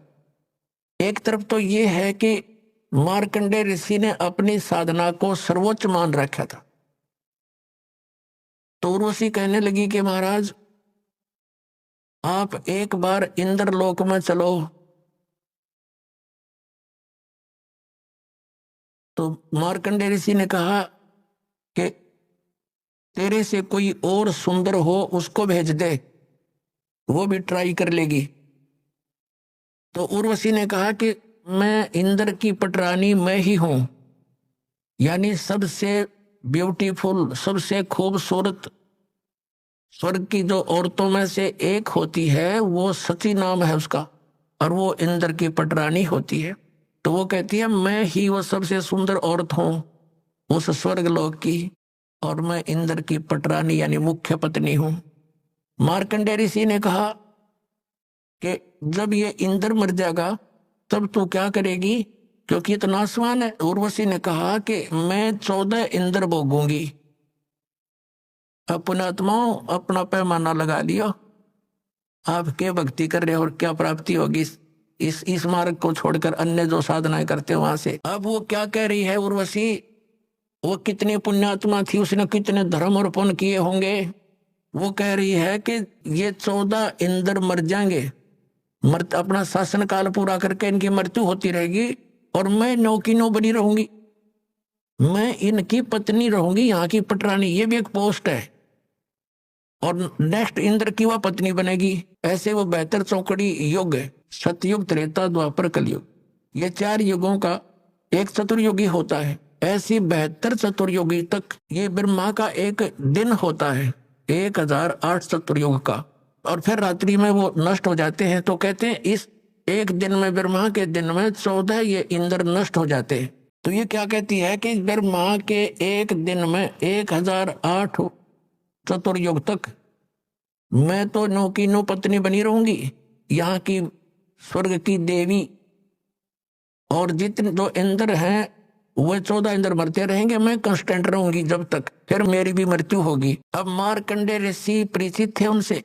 [SPEAKER 1] एक तरफ तो ये है कि मार्कंडे ऋषि ने अपनी साधना को सर्वोच्च मान रखा था। तो उर्वशी कहने लगी कि महाराज, आप एक बार इंद्रलोक में चलो। तो मार्कंडे ऋषि ने कहा कि तेरे से कोई और सुंदर हो उसको भेज दे, वो भी ट्राई कर लेगी। तो उर्वशी ने कहा कि मैं इंद्र की पटरानी मैं ही हूं, यानी सबसे ब्यूटीफुल, सबसे खूबसूरत, स्वर्ग की जो औरतों में से एक होती है वो सती नाम है उसका, और वो इंद्र की पटरानी होती है। तो वो कहती है मैं ही वो सबसे सुंदर औरत हूँ उस स्वर्ग लोक की, और मैं इंद्र की पटरानी यानी मुख्य पत्नी हूँ। मार्कंडेय ऋषि ने कहा कि जब ये इंद्र मर जाएगा तब तू क्या करेगी, क्योंकि इतना आसमान है। उर्वशी ने कहा कि मैं 14 इंद्र भोगूंगी। अब पुण्यात्माओं अपना पैमाना लगा लियो, आप क्या भक्ति कर रहे हो और क्या प्राप्ति होगी इस मार्ग को छोड़कर अन्य जो साधनाएं करते हो वहां से। अब वो क्या कह रही है उर्वशी, वो कितनी पुण्यात्मा थी, उसने कितने धर्म और पुण्य किए होंगे। वो कह रही है कि ये 14 इंद्र मर जाएंगे, अपना शासन काल पूरा करके इनकी मृत्यु होती रहेगी, और मैं 9 की 9 बनी रहूंगी। मैं इनकी पत्नी रहूंगी, यहाँ की पटरानी, ये भी एक पोस्ट है, और नेक्स्ट इंद्र की वह पत्नी बनेगी। ऐसे वो बेहतर चौकड़ी युग है, सतयुग, त्रेता, द्वापर, कलयुग, ये 4 युगों का एक चतुर्युगी होता है। ऐसी 72 चतुर्युगी तक ये ब्रह्मा का एक दिन होता है, 1008 चतुर्युग का, और फिर रात्रि में वो नष्ट हो जाते हैं। तो कहते हैं इस एक दिन में, ब्रह्मा के दिन में 14 ये इंद्र नष्ट हो जाते हैं। तो ये क्या कहती है कि ब्रह्मा के एक दिन में 1008 चतुर्युग तक मैं तो 9 की 9 पत्नी बनी रहूंगी, यहाँ की स्वर्ग की देवी, और जितने जो इंद्र हैं वह 14 इंद्र मरते रहेंगे, मैं कांस्टेंट रहूंगी जब तक, फिर मेरी भी मृत्यु होगी। अब मार्कंडेय ऋषि परिचित थे उनसे।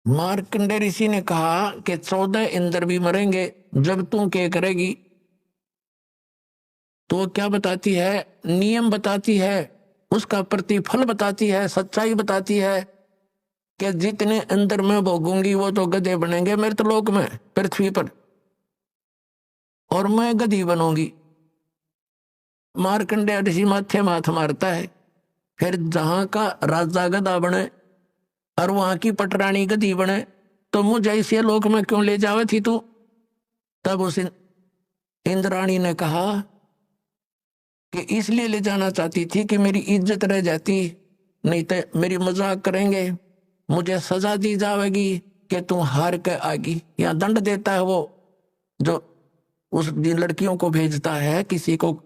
[SPEAKER 1] मार्कंडेय ऋषि ने कहा कि 14 इंद्र भी मरेंगे जब तू क्या करेगी। तो क्या बताती है, नियम बताती है, उसका प्रतिफल बताती है, सच्चाई बताती है कि जितने अंदर में भोगूंगी वो तो गधे बनेंगे मृतलोक में, पृथ्वी पर, और मैं गधी बनूंगी। मार्कंडेय ऋषि माथे माथ मारता है, फिर जहां का राजा गधा बने और वहां की पटरानी गधी बने, तो मुझे ऐसे लोक में क्यों ले जावे थी तू। तब उस इंद्राणी ने कहा कि इसलिए ले जाना चाहती थी कि मेरी इज्जत रह जाती, नहीं तो मेरी मजाक करेंगे, मुझे सजा दी जाएगी कि तू हार के आगी। या दंड देता है वो जो उस जिन लड़कियों को भेजता है किसी को,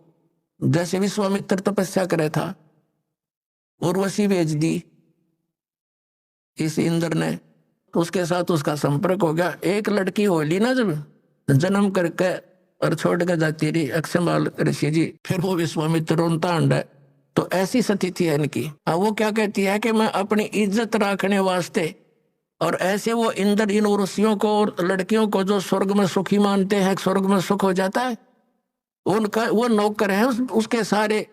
[SPEAKER 1] जैसे विश्वामित्र तपस्या करे था, उर्वशी भेज दी इस इंद्र ने, तो उसके साथ उसका संपर्क हो गया। एक लड़की होली ना जब जन्म करके और छोड़ के जाती रही अक्षमाल ऋषि जी, फिर वो विश्वामित्र रोनता अंड है। तो ऐसी स्थिति है इनकी। अब वो क्या कहती है कि मैं अपनी इज्जत रखने वास्ते, और ऐसे वो इंद्र इन ऋषियों को और लड़कियों को जो स्वर्ग में सुखी मानते हैं, स्वर्ग में सुख हो जाता है, उनका वो नौकर है उसके सारे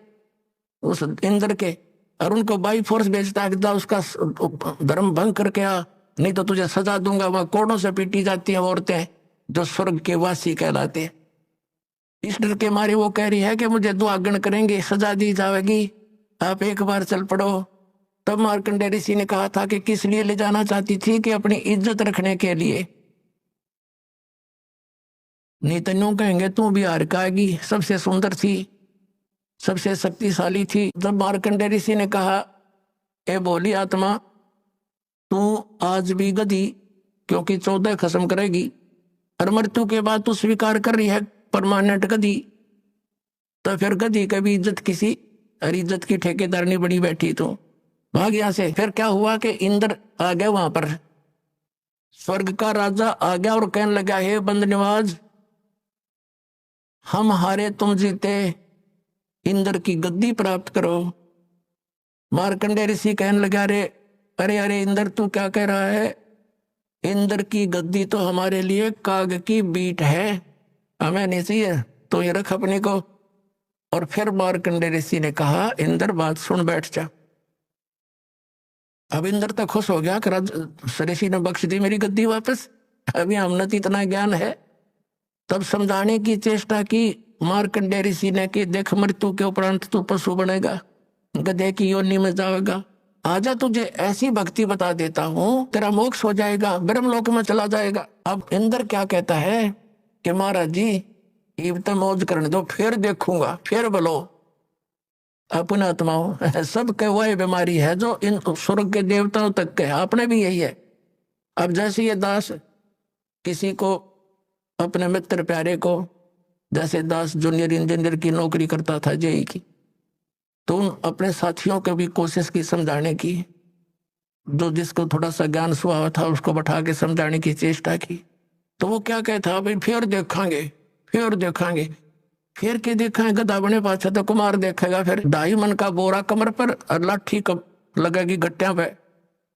[SPEAKER 1] उस इंद्र के, और उनको बाई फोर्स भेजता है कि उसका धर्म भंग करके आ, नहीं तो तुझे सजा दूंगा। वहां कोड़ों से पीटी जाती हैं औरतें जो स्वर्ग के वासी कहलाते हैं। इस डर के मारे वो कह रही है कि मुझे दुआगन करेंगे, सजा दी जाएगी, आप एक बार चल पड़ो। तब मार्कंडेय ऋषि ने कहा था कि किस लिए ले जाना चाहती थी, कि अपनी इज्जत रखने के लिए, नहीं तो यूं कहेंगे तू भी हार का आएगी, सबसे सुंदर थी, सबसे शक्तिशाली थी। जब मार्कंडेय ऋषि ने कहा ए बोली आत्मा, तू आज भी गधी, क्योंकि 14 खत्म करेगी, और मृत्यु के बाद तू स्वीकार कर रही है परमानेंट गधी, तो फिर गधी का भी इज्जत किसी और इज्जत की ठेकेदार नहीं बनी बैठी, तो भाग यहां से। फिर क्या हुआ कि इंद्र आ गया वहां पर, स्वर्ग का राजा आ गया और कहने लगा हे बंदनिवाज, हम हारे तुम जीते, इंद्र की गद्दी प्राप्त करो। मार्कंडेय ऋषि कहने लगा अरे अरे अरे इंद्र तू क्या कह रहा है, इंद्र की गद्दी तो हमारे लिए काग की बीट है, हमें नहीं चाहिए, तो ये रख अपने को। और फिर मार्कंडेय ऋषि ने कहा इंद्र बात सुन बैठ जा। अब इंद्र तो खुश हो गया कि ऋषि ने बख्श दी मेरी गद्दी वापस, अभी हमने तो इतना ज्ञान है। तब समझाने की चेष्टा की मार्कंडेय ऋषि ने कि देख मृत्यु के उपरांत तू पशु बनेगा, गधे की योनि में जाएगा, आजा तुझे ऐसी भक्ति बता देता हूँ तेरा मोक्ष हो जाएगा, ब्रह्मलोक में चला जाएगा। अब इंद्र क्या कहता है कि महाराज जी इब तो मौज करने दो, फिर देखूंगा, फिर बोलो। अपने आत्माओं सबके वही बीमारी है जो इन स्वर्ग के देवताओं तक के, आपने भी यही है। अब जैसे ये दास किसी को, अपने मित्र प्यारे को, जैसे दास जूनियर इंजीनियर की नौकरी करता था जेई की, तो उन अपने साथियों को भी कोशिश की समझाने की, जो जिसको थोड़ा सा ज्ञान स्वभाव था उसको बैठा के समझाने की चेष्टा की। तो वो क्या कहता, भाई फिर देखांगे, फिर देखांगे, फिर के देखांगे, गधा बने पाछा तो कुमार देखेगा। फिर 2.5 मन का बोरा कमर पर और लाठी कब लगेगी गट्टियां पे।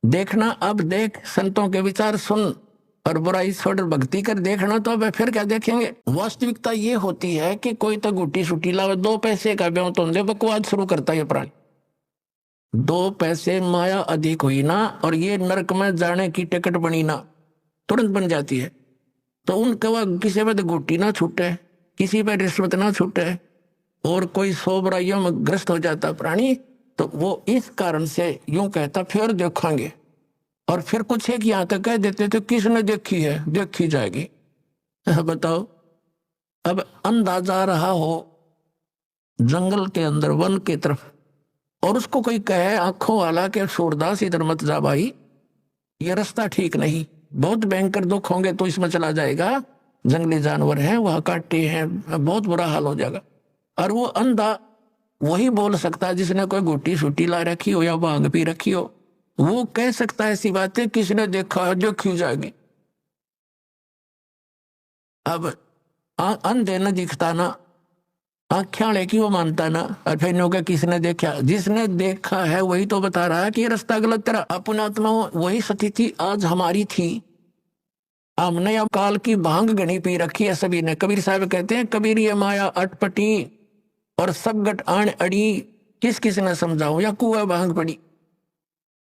[SPEAKER 1] देखना अब देख, संतों के विचार सुन और बुराई छोड़ भक्ति कर देखना, तो अब फिर क्या देखेंगे। वास्तविकता ये होती है कि कोई तो गुटी सुटी लावे, 2 पैसे का ब्यों तो बकवाद शुरू करता है प्राणी। 2 पैसे माया अधिक हुई ना, और ये नरक में जाने की टिकट बनी ना, तुरंत बन जाती है। तो उनके वह किसी पे गुटी ना छूटे, किसी पे रिश्वत ना छूटे, और कोई 100 बुराइयों में ग्रस्त हो जाता प्राणी, तो वो इस कारण से यूं कहता फिर देखेंगे। और फिर कुछ एक यहाँ तक कह देते थे, किसने देखी है, देखी जाएगी। बताओ, अब अंधा जा रहा हो जंगल के अंदर वन की तरफ, और उसको कोई कहे आंखों वाला के सूरदास इधर मत जा भाई, ये रास्ता ठीक नहीं, बहुत भयंकर दुख होंगे तो इसमें चला जाएगा, जंगली जानवर हैं वहां, काटे हैं, बहुत बुरा हाल हो जाएगा। और वो अंधा वही बोल सकता है जिसने कोई गुटी सूटी ला रखी हो या भांग पी रखी हो, वो कह सकता है ऐसी बातें, किसने देखा है, देखी जाएगी। अब अंधे न दिखता ना, आँखें की वो मानता ना, और फिर नो के किसने देखा, जिसने देखा है वही तो बता रहा है कि ये रास्ता गलत तेरा। अपना आत्मा वही स्थिति आज हमारी थी, हमने अब काल की भांग गणी पी रखी है सभी ने। कबीर साहब कहते हैं, कबीर ये माया अटपटी और सब गट आण अड़ी, किस किस ने समझाऊं या कुआ भांग पड़ी।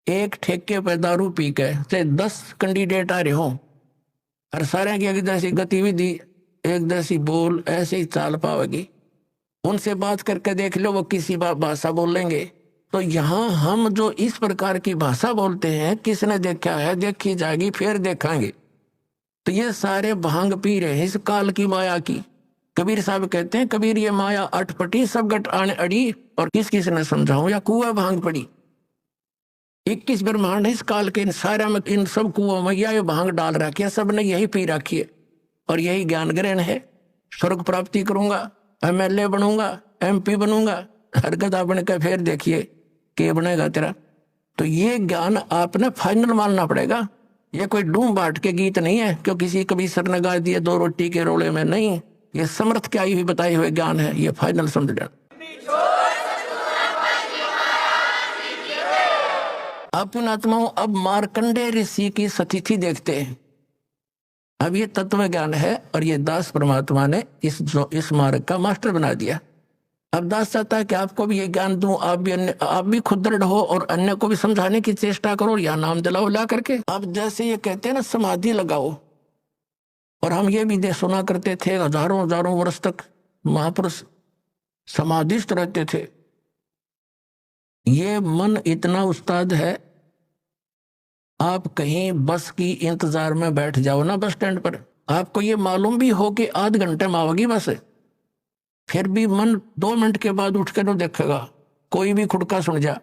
[SPEAKER 1] एक ठेके पर दारू पी के से 10 कैंडिडेट आ रहे हो, और सारे की एक जैसी गतिविधि, एक जैसी बोल, ऐसे ही चाल पाओगी। उनसे बात करके देख लो, वो किसी भाषा बोलेंगे। तो यहाँ हम जो इस प्रकार की भाषा बोलते हैं, किसने देखा है, देखी जाएगी, फिर देखेंगे, तो ये सारे भांग पी रहे हैं इस काल की माया की। कबीर साहब कहते हैं, कबीर ये माया अटपटी सब गट आने अड़ी, और किस किस ने समझाऊं या कुआ भांग पड़ी। 21 ब्रह्मांड है इस काल के, इन सारे में, इन सब कुओं में ये भांग डाल रखी है, सब ने यही पी रखी है, और यही ज्ञान ग्रहण है। स्वर्ग प्राप्ति करूंगा, MLA बनूंगा, MP बनूंगा, हर गधा बन के फिर देखिए के बनेगा तेरा। तो ये ज्ञान आपने फाइनल मानना पड़ेगा। ये कोई डूम बाट के गीत नहीं है, क्यों किसी कभी सर ने गा दिए 2 रोटी के रोले में, नहीं। ये समर्थ के आई हुई बताई हुए ज्ञान है, ये फाइनल समझ लेना। अपन आत्माओं, अब मार्कंडे ऋषि की स्थिति देखते हैं। अब ये तत्व ज्ञान है, और ये दास परमात्मा ने इस मार्ग का मास्टर बना दिया। अब दास चाहता है कि आपको भी ये ज्ञान दूं, आप भी खुद दृढ़ हो और अन्य को भी समझाने की चेष्टा करो, या नाम दिलाओ ला करके। अब जैसे ये कहते हैं ना, समाधि लगाओ, और हम ये भी सुना करते थे, हजारों हजारों वर्ष तक महापुरुष समाधिस्थ रहते थे। ये मन इतना उस्ताद है, आप कहीं बस की इंतजार में बैठ जाओ ना बस स्टैंड पर, आपको ये मालूम भी हो कि आध घंटे में आवेगी बस, फिर भी मन 2 मिनट के बाद उठ के तो देखेगा, कोई भी खुड़का सुन जा,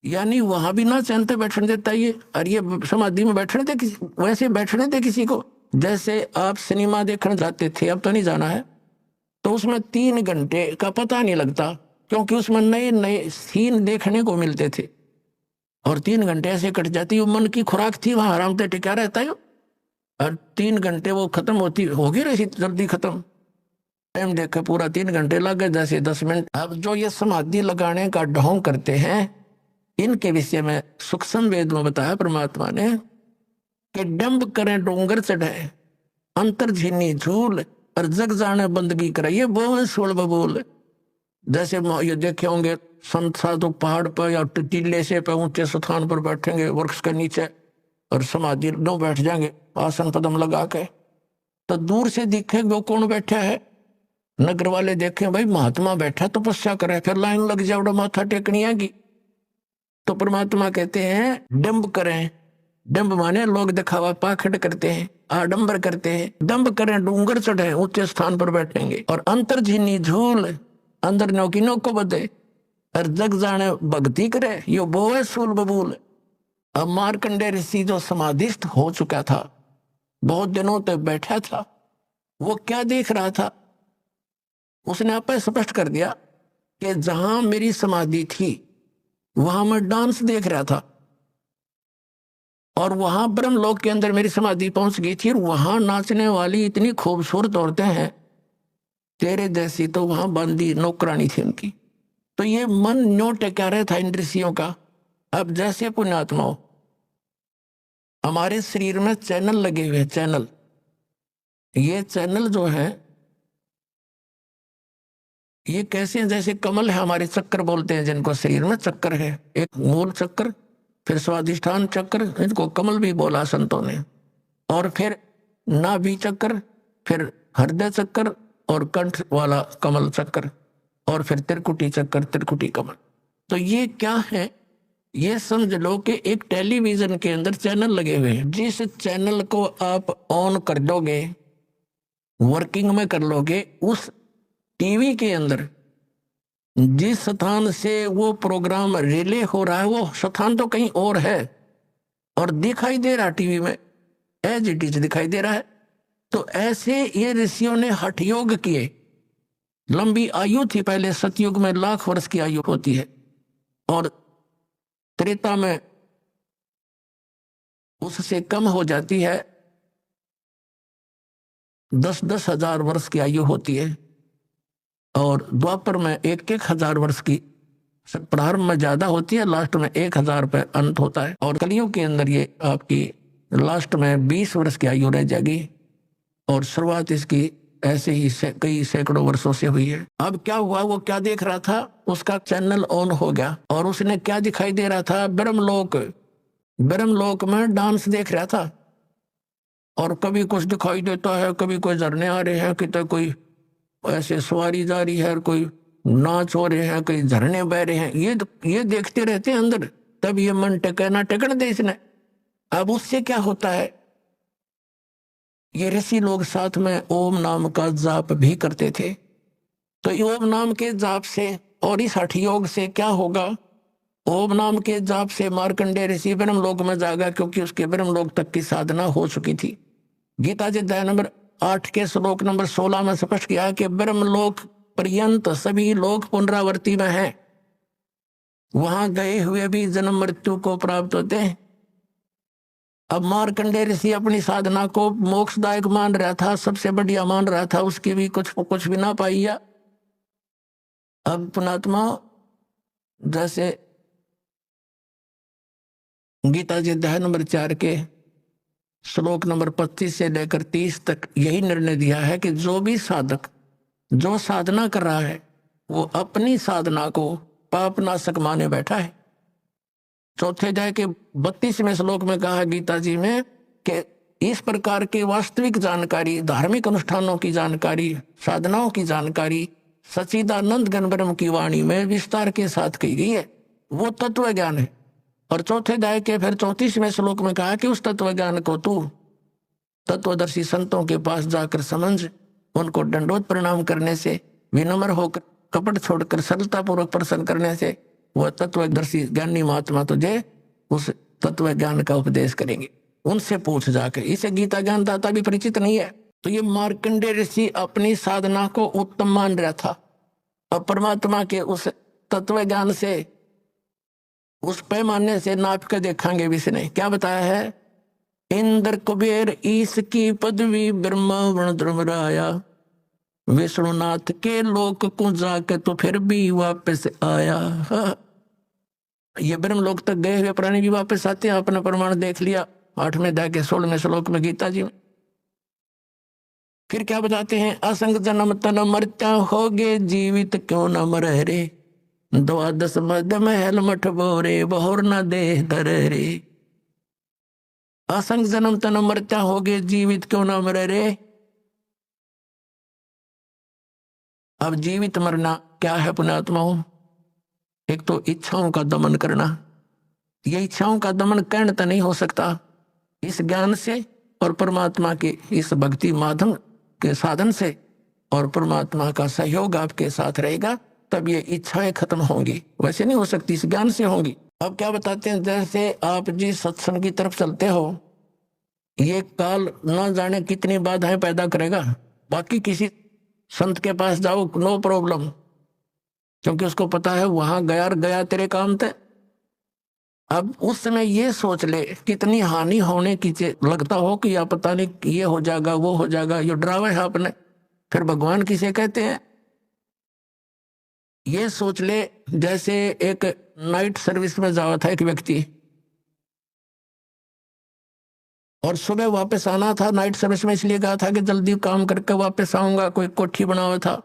[SPEAKER 1] यानी वहां भी ना चैनते बैठने देता ये। और ये समाधि में बैठने दे किसी, वैसे बैठने दे किसी को। जैसे आप सिनेमा देखने जाते थे, अब तो नहीं जाना है, तो उसमें 3 घंटे का पता नहीं लगता, क्योंकि उसमें नए नए सीन देखने को मिलते थे, और 3 घंटे ऐसे कट जाती। वो मन की खुराक थी, वहां आराम से टिका रहता है, और 3 घंटे वो खत्म होगी रही जल्दी खत्म। टाइम देखे पूरा 3 घंटे लग गए, जैसे 10 मिनट। अब जो ये समाधि लगाने का ढोंग करते हैं, इनके विषय में सूक्ष्म वेद में बताया परमात्मा ने कि डंब करें डोंगर चढ़े, अंतर झीनी झूल, और जग जाने बंदगी करे, ये बोल सोल बबूल। जैसे ये देखे होंगे संत साधु पहाड़ पर या टीले से पे ऊंचे स्थान पर बैठेंगे वृक्ष के नीचे, और समाधि दो बैठ जाएंगे आसन पदम लगा के, तो दूर से दिखे वो कौन बैठा है। नगर वाले देखे भाई महात्मा बैठा तपस्या करे, फिर लाइन लग जाओ माथा टेकनी आएगी। तो परमात्मा कहते हैं डंब करें, डंब माने लोग दिखावा पाखंड करते हैं, आडंबर करते हैं। डंब करें डूंगर चढ़े, ऊंचे स्थान पर बैठेंगे, और अंतर झीनी झूल, अंदर नौकी नौको बदे और जग जाने भक्ति करे, यो बोए सूल बबूल। अब मार्कंडे ऋषि जो समाधिस्थ हो चुका था, बहुत दिनों तक बैठा था, वो क्या देख रहा था? उसने आप स्पष्ट कर दिया कि जहां मेरी समाधि थी वहां मैं डांस देख रहा था, और वहां ब्रह्मलोक के अंदर मेरी समाधि पहुंच गई थी, और वहां नाचने वाली इतनी खूबसूरत औरतें हैं तेरे जैसी, तो वहां बंदी नौकरानी थी उनकी। तो ये मन न्यो टेका रहा था इन ऋषियों का। अब जैसे पुण्यात्माओं, हमारे शरीर में चैनल लगे हुए, चैनल, ये चैनल जो है ये कैसे हैं? जैसे कमल है, हमारे चक्कर बोलते हैं जिनको, शरीर में चक्कर है, एक मूल चक्कर, फिर स्वाधिष्ठान चक्कर, इनको कमल भी बोला संतों ने, और फिर नाभि चक्कर, फिर हृदय चक्कर, और कंठ वाला कमल चक्कर, और फिर त्रिकुटी चक्कर, त्रिकुटी कमल। तो ये क्या है? ये समझ लो कि एक टेलीविजन के अंदर चैनल लगे हुए हैं। जिस चैनल को आप ऑन कर दोगे, वर्किंग में कर लोगे, उस टीवी के अंदर जिस स्थान से वो प्रोग्राम रिले हो रहा है वो स्थान तो कहीं और है, और दिखाई दे रहा टीवी में, एज इट इज दिखाई दे रहा है। तो ऐसे ये ऋषियों ने हठ योग किए। लंबी आयु थी पहले, सतयुग में 1,00,000 वर्ष की आयु होती है, और त्रेता में उससे कम हो जाती है, 10-10 हजार वर्ष की आयु होती है, और द्वापर में 1-1 हजार वर्ष की प्रारंभ में ज्यादा होती है, लास्ट में 1,000 पे अंत होता है, और कलियुग के अंदर ये आपकी लास्ट में 20 वर्ष की आयु रह जाएगी, और शुरुआत इसकी ऐसे ही कई सैकड़ों वर्षों से हुई है। अब क्या हुआ? वो क्या देख रहा था? उसका चैनल ऑन हो गया, और उसने क्या दिखाई दे रहा था? ब्रह्मलोक, ब्रह्मलोक में डांस देख रहा था, और कभी कुछ दिखाई देता है, कभी कोई झरने आ रहे हैं, कितने कोई ऐसे सवारी जा रही है, कोई नाच हो रहे हैं, कोई झरने बह रहे हैं, ये देखते रहते हैं अंदर। तब ये मन टेके ना टेकन दे इसने। अब उससे क्या होता है? ये ऋषि लोग साथ में ओम नाम का जाप भी करते थे। तो ओम नाम के जाप से और इस हठ योग से क्या होगा? ओम नाम के जाप से मार्कंडेय ऋषि ब्रह्मलोक में जाएगा, क्योंकि उसके ब्रह्मलोक तक की साधना हो चुकी थी। गीता जी अध्याय नंबर 8 के श्लोक नंबर 16 में स्पष्ट किया है कि ब्रह्मलोक पर्यंत सभी लोग पुनरावृत्ति में हैं, वहां गए हुए भी जन्म मृत्यु को प्राप्त होते हैं। अब मार्कंडेय ऋषि अपनी साधना को मोक्षदायक मान रहा था, सबसे बढ़िया मान रहा था, उसकी भी कुछ भी ना पाइया। अब पुणात्मा, जैसे गीता जी अध्याय नंबर 4 के श्लोक नंबर 25 से लेकर 30 तक यही निर्णय दिया है कि जो भी साधक जो साधना कर रहा है वो अपनी साधना को पापनाशक माने बैठा है। चौथे अध्याय के 32वें श्लोक में कहा गीता जी में कि इस प्रकार की वास्तविक जानकारी, धार्मिक अनुष्ठानों की जानकारी, साधनाओं की जानकारी सच्चिदानंद घन ब्रह्म की वाणी में विस्तार के साथ की गई है, वो तत्व ज्ञान है। और चौथे अध्याय के फिर 34वें श्लोक में कहा कि उस तत्व ज्ञान को तू तत्वदर्शी संतों के पास जाकर समझ, उनको दंडोत प्रणाम करने से, विनम्र होकर, कपट छोड़कर सरलता पूर्वक प्रसन्न करने से वह तत्वदर्शी ज्ञानी महात्मा तुझे उस तत्व ज्ञान का उपदेश करेंगे। उनसे पूछ जाकर। इसे गीता ज्ञानदाता भी परिचित नहीं है। तो ये मार्कंडेय ऋषि अपनी साधना को उत्तम मान रहा था, और परमात्मा के उस तत्व ज्ञान से, उस पैमाने से नाप कर देखेंगे भी इसने क्या बताया है? इंद्र कुबेर ईश की पदवी ब्रह्मा वर्ण धर्मराया, विष्णुनाथ के लोक को जाके तो फिर भी वापस आया। ये ब्रह्मलोक तक गए हुए प्राणी भी वापस आते हैं, अपना प्रमाण देख लिया 8वें अध्याय के 16वें श्लोक में गीता जी में। फिर क्या बताते हैं? असंग जन्म तन मरता होगे, जीवित क्यों न मरे रे, 12 मद महल मठ बोरे, बहुर न देह धरे रे। असंग जन्म तन मरता होगे, जीवित क्यों न मरे रे। अब जीवित मरना क्या है पुण्यात्माओं? एक तो इच्छाओं का दमन करना। ये इच्छाओं का दमन कर्ण तो नहीं हो सकता इस ज्ञान से और परमात्मा के इस भक्ति माध्यम के साधन से, और परमात्मा का सहयोग आपके साथ रहेगा तब ये इच्छाएं खत्म होंगी, वैसे नहीं हो सकती, इस ज्ञान से होंगी। अब क्या बताते हैं, जैसे आप जिस सत्संग की तरफ चलते हो, ये काल न जाने कितनी बाधाएं पैदा करेगा। बाकी किसी संत के पास जाओ, नो प्रॉब्लम, क्योंकि उसको पता है वहां गया गया तेरे काम थे। अब उस समय ये सोच ले कितनी हानि होने की लगता हो कि या पता नहीं ये हो जाएगा वो हो जाएगा, ये डरावा है आपने। फिर भगवान किसे कहते हैं, ये सोच ले जैसे एक नाइट सर्विस में जावा था एक व्यक्ति, और सुबह वापस आना था। नाइट सर्विस में इसलिए गया था कि जल्दी काम करके वापस आऊंगा, कोई कोठी बना हुआ था,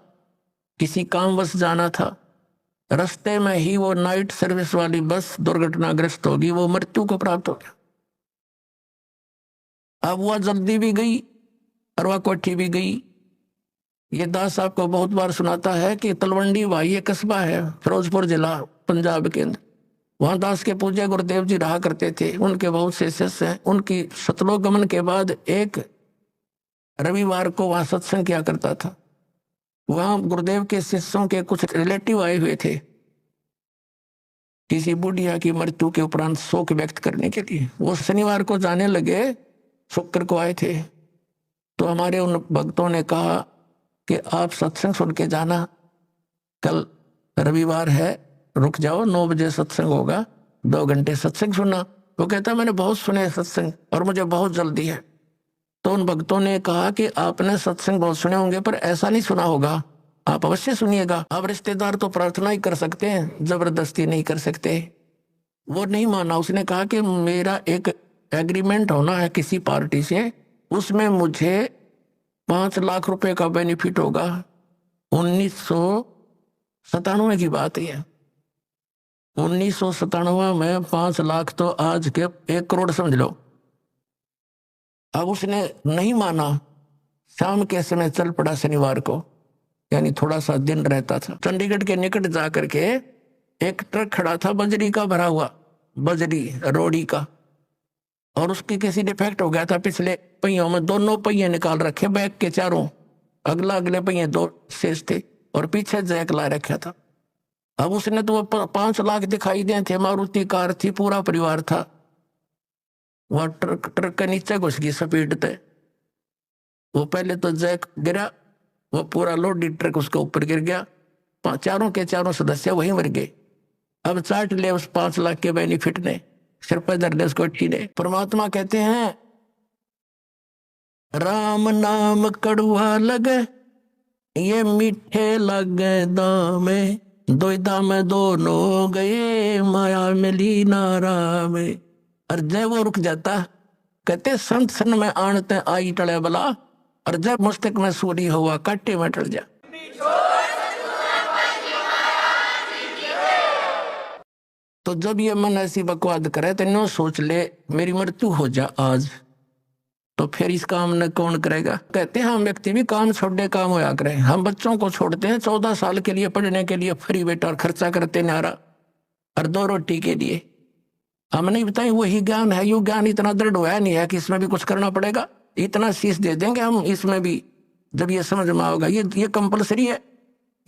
[SPEAKER 1] किसी कामवश जाना था। रास्ते में ही वो नाइट सर्विस वाली बस दुर्घटनाग्रस्त होगी, वो मृत्यु को प्राप्त हो गया। अब वह जल्दी भी गई और वह कोठी भी गई। ये दास आपको बहुत बार सुनाता है कि तलवंडी भाई ये कस्बा है, फिरोजपुर जिला, पंजाब के अंदर। वहां दास के पूज्य गुरुदेव जी रहा करते थे, उनके बहुत से शिष्य हैं। उनकी सतलोक गमन के बाद एक रविवार को वहां सत्संग किया करता था। वहां गुरुदेव के शिष्यों के कुछ रिलेटिव आए हुए थे, किसी बुढ़िया की मृत्यु के उपरांत शोक व्यक्त करने के लिए। वो शनिवार को जाने लगे, शुक्र को आए थे। तो हमारे उन भक्तों ने कहा कि आप सत्संग सुन के जाना, कल रविवार है, रुक जाओ, 9 बजे सत्संग होगा, 2 घंटे सत्संग सुनना। वो कहता मैंने बहुत सुने सत्संग और मुझे बहुत जल्दी है। तो उन भक्तों ने कहा कि आपने सत्संग बहुत सुने होंगे पर ऐसा नहीं सुना होगा, आप अवश्य सुनिएगा। अब रिश्तेदार तो प्रार्थना ही कर सकते हैं, जबरदस्ती नहीं कर सकते। वो नहीं माना, उसने कहा कि मेरा एक एग्रीमेंट होना है किसी पार्टी से, उसमें मुझे 5 लाख रुपए का बेनिफिट होगा। 1997 की बात है। 1997 में 5 लाख तो आज के 1 करोड़ समझ लो। अब उसने नहीं माना, शाम के समय चल पड़ा शनिवार को, यानी थोड़ा सा दिन रहता था। चंडीगढ़ के निकट जाकर के एक ट्रक खड़ा था बजरी का भरा हुआ, बजरी रोड़ी का, और उसकी किसी डिफेक्ट हो गया था। पिछले पहियों में दोनों पहिए निकाल रखे, बैक के चारों, अगला अगले पहिए 2 शेष थे और पीछे जैक ला रखा था। अब उसने तो 5 लाख दिखाई दिए थे, मारुति कार थी, पूरा परिवार था। वह ट्रक के नीचे घुस गई स्पीड पे। वो पहले तो जैक गिरा, वो पूरा लोडेड ट्रक उसके ऊपर गिर गया, चारों के चारों सदस्य वहीं मर गए। अब चाट ले उस 5 लाख के बेनिफिट ने, सिर पर दर्द उसको ठी ने। परमात्मा कहते हैं राम नाम कड़ुआ लगे, ये मीठे लगे दामे, दुविधा में दोनों गए, माया मिली नारा में। और जय वो रुक जाता, कहते संत सन में आणते आई टले बला, और जब मुस्तक में सूरी हुआ काटे में टल जा। तो जब ये मन ऐसी बकवाद करे तो नो सोच ले मेरी मृत्यु हो जा आज, तो फिर इस काम ने कौन करेगा। कहते हैं हम व्यक्ति भी काम छोड़ने काम होया करें। हम बच्चों को छोड़ते हैं 14 साल के लिए पढ़ने के लिए फ्री बेटा, और खर्चा करते नारा, और 2 रोटी के लिए। हम नहीं बताए वही ज्ञान है, यू ज्ञान इतना दृढ़ हुआ नहीं है कि इसमें भी कुछ करना पड़ेगा। इतना शीश दे देंगे हम इसमें भी, जब ये समझ में आओगा। ये कंपलसरी है,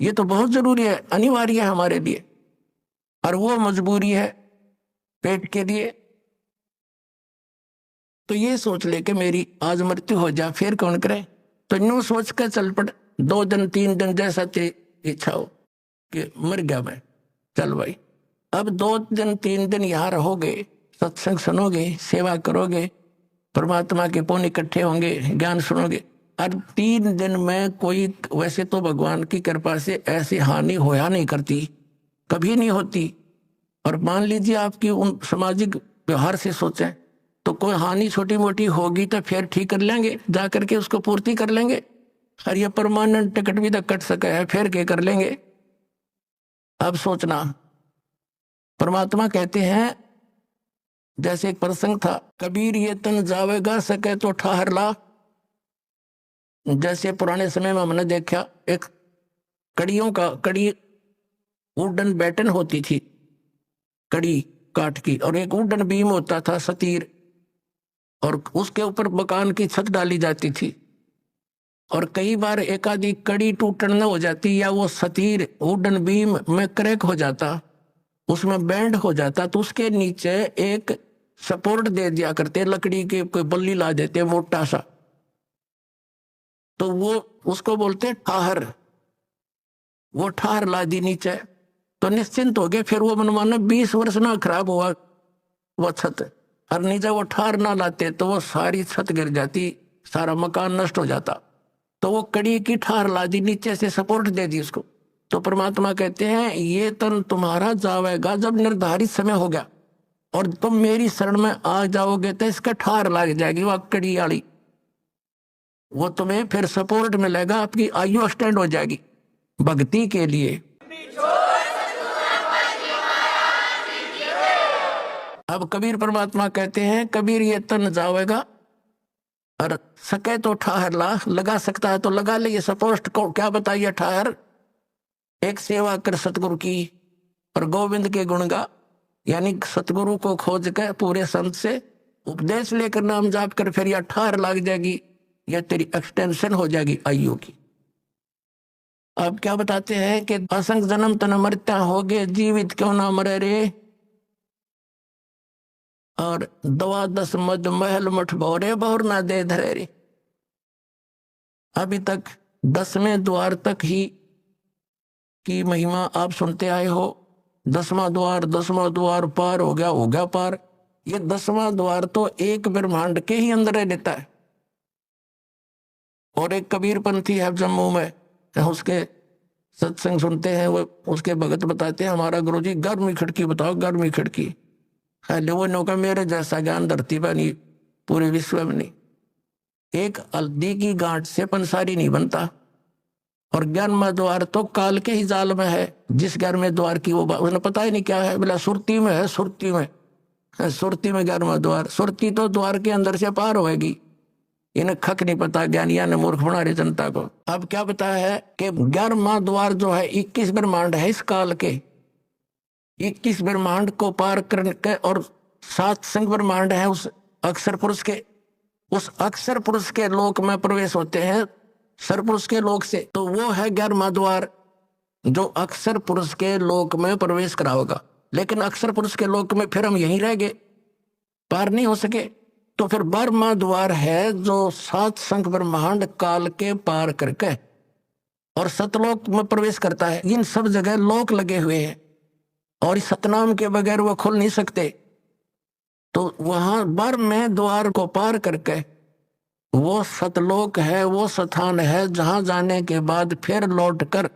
[SPEAKER 1] ये तो बहुत जरूरी है, अनिवार्य है हमारे लिए, और वो मजबूरी है पेट के लिए। तो ये सोच ले कि मेरी आज मृत्यु हो जा, फिर कौन करे। तो यूं सोच कर चल पड़, 2 दिन 3 दिन जैसा तेरी इच्छा हो कि मर गया मैं, चल भाई। अब 2 दिन 3 दिन यहाँ रहोगे, सत्संग सुनोगे, सेवा करोगे, परमात्मा के पुण्य इकट्ठे होंगे, ज्ञान सुनोगे। और 3 दिन में कोई, वैसे तो भगवान की कृपा से ऐसी हानि होया नहीं करती, कभी नहीं होती। और मान लीजिए आपकी उन सामाजिक व्यवहार से सोचें तो कोई हानि छोटी मोटी होगी तो फिर ठीक कर लेंगे, जा करके उसको पूर्ति कर लेंगे। और ये परमानेंट टिकट भी तो कट सका है, फिर क्या कर लेंगे। अब सोचना, परमात्मा कहते हैं, जैसे एक प्रसंग था, कबीर ये तन जावेगा सके तो ठहर ला। जैसे पुराने समय में हमने देखा एक कड़ी वुडन बैटन होती थी, कड़ी काठ की, और एक वुडन बीम होता था, सतीर, और उसके ऊपर मकान की छत डाली जाती थी। और कई बार एक आधी कड़ी टूटन न हो जाती, या वो सतीर वुडन बीम में क्रैक हो जाता, उसमें बैंड हो जाता, तो उसके नीचे एक सपोर्ट दे दिया करते, लकड़ी के कोई बल्ली ला देते मोटा सा, तो वो उसको बोलते ठाहर। वो ठाहर ला दी नीचे, तो निश्चिंत हो गए। फिर वो मनमाना 20 वर्ष ना खराब हुआ वो छत। और नीचे वो ठार ना लाते तो वो सारी छत गिर जाती, सारा मकान नष्ट हो जाता। तो वो कड़ी की ठार ला दी, नीचे से सपोर्ट दे दी उसको। तो परमात्मा कहते हैं ये तन तुम्हारा जावेगा जब निर्धारित समय हो गया, और तुम मेरी शरण में आ जाओगे तो इसका ठार लग जाएगी वो कड़ी वाली, वो तुम्हें फिर सपोर्ट मिलेगा, आपकी आयु एक्सटेंड हो जाएगी भक्ति के लिए। अब कबीर परमात्मा कहते हैं कबीर ये तन जावेगा, और सके तो ठाहर ला, लगा सकता है तो लगा ले ये सपोस्ट को। क्या बताइए ठाहर, एक सेवा कर सतगुरु की और गोविंद के गुण गा, यानी सतगुरु को खोज कर पूरे संत से उपदेश लेकर नाम जाप कर, फिर यह ठाहर लग जाएगी, यह तेरी एक्सटेंशन हो जाएगी आयु की। अब क्या बताते हैं कि असंग जन्म तन मरता हो गए, जीवित क्यों ना मरे रे, और 12 मद महल मठ भोरे बहुर ना दे धरे रे। अभी तक 10वें द्वार तक ही की महिमा आप सुनते आए हो। 10वां द्वार पार हो गया पार। ये 10वां द्वार तो एक ब्रह्मांड के ही अंदर रहता है। और एक कबीर पंथी है जम्मू में, उसके सत्संग सुनते हैं, वो उसके भगत बताते हैं हमारा गुरुजी 11वीं खिड़की बताओ, 11वीं खिड़की। वो नौका मेरे जैसा ज्ञान धरती पर नहीं, पूरे विश्व में नहीं। एक हल्दी की गांठ से पंसारी नहीं बनता। और 11वां द्वार तो काल के ही जाल में है। जिस 11वें द्वार की वो उन्हें पता ही नहीं क्या है, बोला सुरती में है, सुरती में 11वां द्वार। सुरती तो द्वार के अंदर से पार होएगी, इन्हें खक नहीं पता, ज्ञानिया ने मूर्ख बना रहे जनता को। अब क्या पता है कि 11वां द्वार जो है 21 ब्रह्मांड है इस काल के, 21 ब्रह्मांड को पार करके, और 7 संग ब्रह्मांड है उस अक्षर पुरुष के। उस अक्षर पुरुष के लोक में प्रवेश होते हैं सरपुरुष के लोक से, तो वो है 11वां द्वार जो अक्षर पुरुष के लोक में प्रवेश कराओगा। लेकिन अक्षर पुरुष के लोक में फिर हम यहीं रह गए, पार नहीं हो सके। तो फिर 12वां द्वार है जो 7 संख ब्रह्मांड काल के पार करके और सतलोक में प्रवेश करता है। इन सब जगह लोक लगे हुए हैं और इस सतनाम के बगैर वो खुल नहीं सकते। तो वहां 12वें द्वार को पार करके वो सतलोक है, वो स्थान है जहां जाने के बाद फिर लौटकर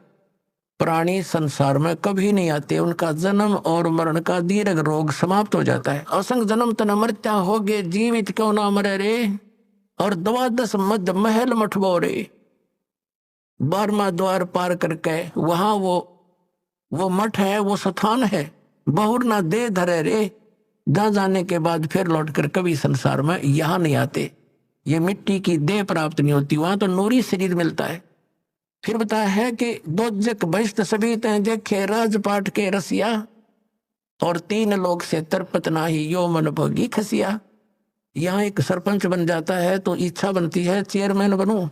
[SPEAKER 1] प्राणी संसार में कभी नहीं आते। उनका जन्म और मरण का दीर्घ रोग समाप्त हो जाता है। असंग जन्म तन मृत्या हो गए, जीवित क्यों ना मरे रे, और 12 मद महल मठबो रे। 12वां द्वार पार करके वहां वो मठ है, वो स्थान है, बहुर ना दे धरे रे, जहां जाने के बाद फिर लौटकर कभी संसार में यहां नहीं आते। ये मिट्टी की देह प्राप्त नहीं होती, वहां तो नूरी शरीर मिलता है। फिर बताया है कि दोजक बहिष्ट सभी तैं देखे राजपाट के रसिया, और 3 लोग से तरपत नाही यो मन भोगी खसिया। यहाँ एक सरपंच बन जाता है तो इच्छा बनती है चेयरमैन बनूं।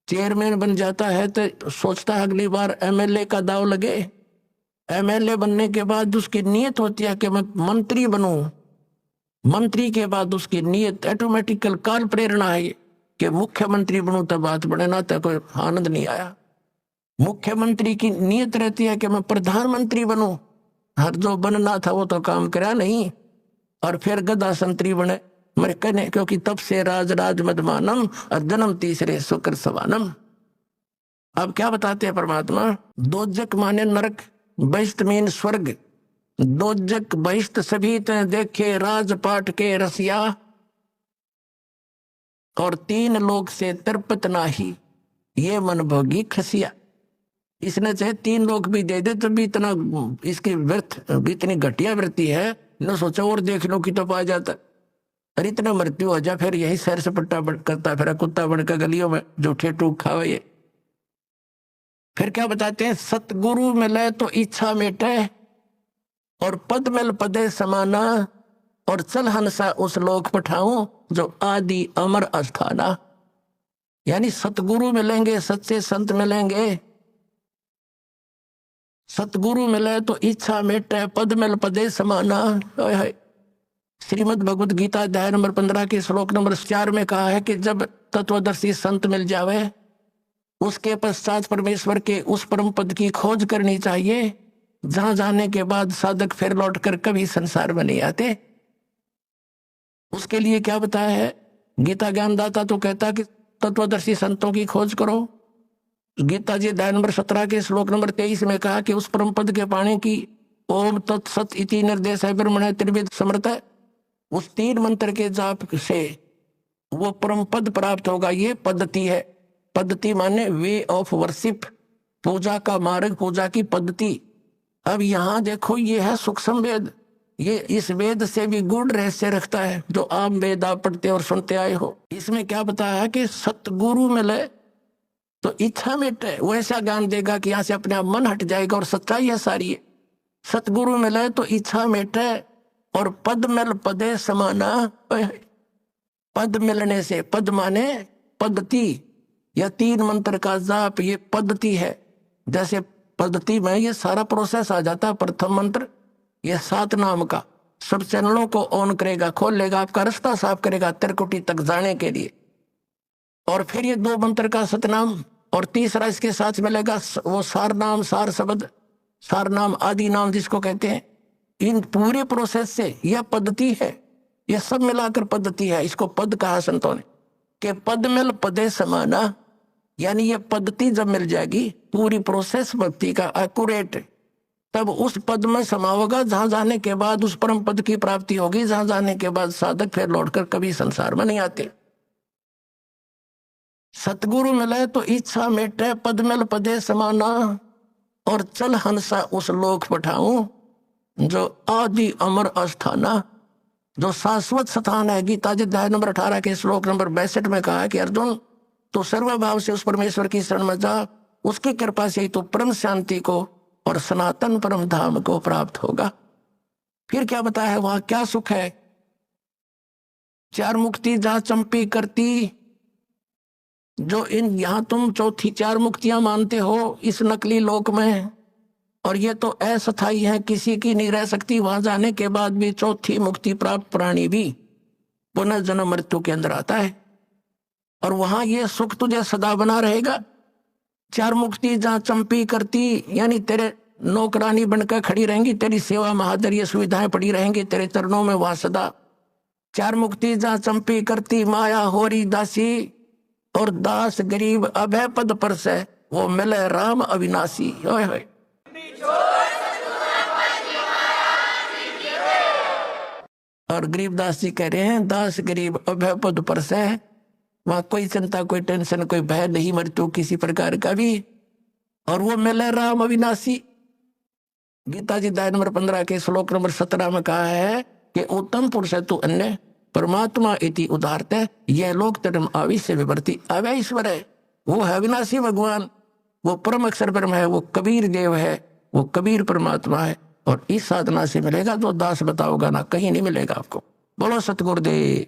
[SPEAKER 1] चेयरमैन बन जाता है तो सोचता है अगली बार एमएलए का दाव लगे। एमएलए बनने के बाद उसकी नीयत होती है कि मैं मंत्री बनूं। मंत्री के बाद उसकी नीयत ऑटोमेटिकल काल प्रेरणा है कि मुख्यमंत्री बनूं, तब बात बढ़े ना, तो कोई आनंद नहीं आया। मुख्यमंत्री की नीयत रहती है कि मैं प्रधानमंत्री बनूं। हर जो बनना था वो तो काम करा नहीं, और फिर गदा संतरी बने मेरे कहने, क्योंकि तब से राज मदमानम और जन्म तीसरे शुक्र सवानम। अब क्या बताते हैं परमात्मा, दोजक माने नरक, बहिष्ट मीन स्वर्ग। दोजक बहिष्ट सभी तैं देखे राजपाट के रसिया, और 3 लोग से तरपत नाही ये मन भोगी खसिया। इसने चाहे 3 लोग भी दे दे तो भी इतना इसकी व्यर्थ, इतनी घटिया वृत्ति है, न सोचा और देख लो कि तो पा जाता। अरे इतना मृत्यु हो जा, फिर यही सैर सपट्टा करता फिर कुत्ता बनकर गलियों में जो ठेठूक खावे ये। फिर क्या बताते हैं, सतगुरु मिले तो इच्छा मेटे, और पद मिल पदे समाना, और चल हंसा उस लोक पठाऊं जो आदि अमर अस्थाना। यानी सतगुरु मिलेंगे, सच्चे संत मिलेंगे। सतगुरु मिले तो इच्छा मिटे, पद मिल पदे समाना। श्रीमद् भगवत गीता अध्याय नंबर 15 के श्लोक नंबर 4 में कहा है कि जब तत्वदर्शी संत मिल जावे उसके पश्चात परमेश्वर के उस परम पद की खोज करनी चाहिए, जहां जाने के बाद साधक फिर लौटकर कभी संसार में नहीं आते। उसके लिए क्या बताया है? गीता ज्ञानदाता तो कहता कि तत्वदर्शी संतों की खोज करो। गीता जी अध्याय नंबर 17 के श्लोक नंबर 23 में कहा कि उस परम पद के पाने की ओम तत्सत इति निर्देश है ब्रह्मण त्रिविध समर्थ है। उस 3 मंत्र के जाप से वो परम पद प्राप्त होगा। ये पद्धति है। पद्धति माने वे ऑफ वर्शिप, पूजा का मार्ग, पूजा की पद्धति। अब यहाँ देखो, ये है सूक्ष्म वेद। ये इस वेद से भी गूढ़ रहस्य रखता है, जो आम वेद आप पढ़ते और सुनते आए हो। इसमें क्या बताया है कि सतगुरु मिले तो इच्छा मिटे। वो ऐसा ज्ञान देगा कि यहाँ से अपने आप मन हट जाएगा और सच्चाई है सारी है। सतगुरु मिले तो इच्छा मिटे और पद मिल पदे समाना। पद मिलने से, पद माने पद्धति, यह 3 मंत्र का जाप, ये पद्धति है। जैसे पद्धति में ये सारा प्रोसेस आ जाता है। प्रथम मंत्र ये 7 नाम का सब चैनलों को ऑन करेगा, खोल लेगा, आपका रास्ता साफ करेगा त्रिकुटी तक जाने के लिए। और फिर ये 2 मंत्र का सतनाम, और तीसरा इसके साथ मिलेगा वो सार नाम, सार शब्द, सार नाम, आदि नाम जिसको कहते हैं। इन पूरे प्रोसेस से यह पद्धति है, यह सब मिलाकर पद्धति है। इसको पद कहा संतों ने कि पद मिल पदे समाना। यानी ये पद्धति जब मिल जाएगी, पूरी प्रोसेस भक्ति का एक्यूरेट, तब उस पद में समा होगा, जहां जाने के बाद उस परम पद की प्राप्ति होगी, जहां जाने के बाद साधक फिर लौटकर कभी संसार में नहीं आते। सतगुरु मिले तो इच्छा मिटे, पद मिल पदे समाना, और चल हंसा उस लोक पठाऊं जो आदि अमर अस्थाना, जो शाश्वत स्थान है। गीता जी अध्याय नंबर 18 के श्लोक नंबर 62 में कहा है कि अर्जुन, तो सर्वभाव से उस परमेश्वर की शरण में जा, उसकी कृपा से ही तो परम शांति को और सनातन परम धाम को प्राप्त होगा। फिर क्या बताया है वहां क्या सुख है? 4 मुक्ति जहां चंपी करती, जो इन यहां तुम चौथी 4 मुक्तियां मानते हो इस नकली लोक में, और ये तो अस्थायी है, किसी की नहीं रह सकती। वहां जाने के बाद भी चौथी मुक्ति प्राप्त प्राणी भी पुनर्जन्म मृत्यु के अंदर आता है, और वहां ये सुख तुझे सदा बना रहेगा। 4 मुक्ति जहां चंपी करती, यानी तेरे नौकरानी बनकर खड़ी रहेंगी, तेरी सेवा महादर्य सुविधाएं पड़ी रहेंगी तेरे चरणों में वहां सदा। 4 मुक्ति जहां चंपी करती, माया होरी दासी, और दास गरीब अभय पद पर से वो मिले राम अविनाशी। होय होय। और गरीबदास जी कह रहे हैं, दास गरीब अभय पद पर से, वहां कोई चिंता, कोई टेंशन, कोई भय नहीं मृत्यु किसी प्रकार का भी, और वो मिले राम अविनाशी। गीता जी अध्याय नंबर 15 के श्लोक नंबर 17 में कहा है कि उत्तम पुरुष है तू अन्य परमात्मा इति उदारते, यह लोक धर्म आविश्य विवर्ती। अवय ईश्वर है, वो है अविनाशी भगवान, वो परम अक्षर ब्रह्म है, वो कबीर देव है, वो कबीर परमात्मा है। और इस साधना से मिलेगा जो दास बताओगा ना, कहीं नहीं मिलेगा आपको। बोलो सतगुरुदेव।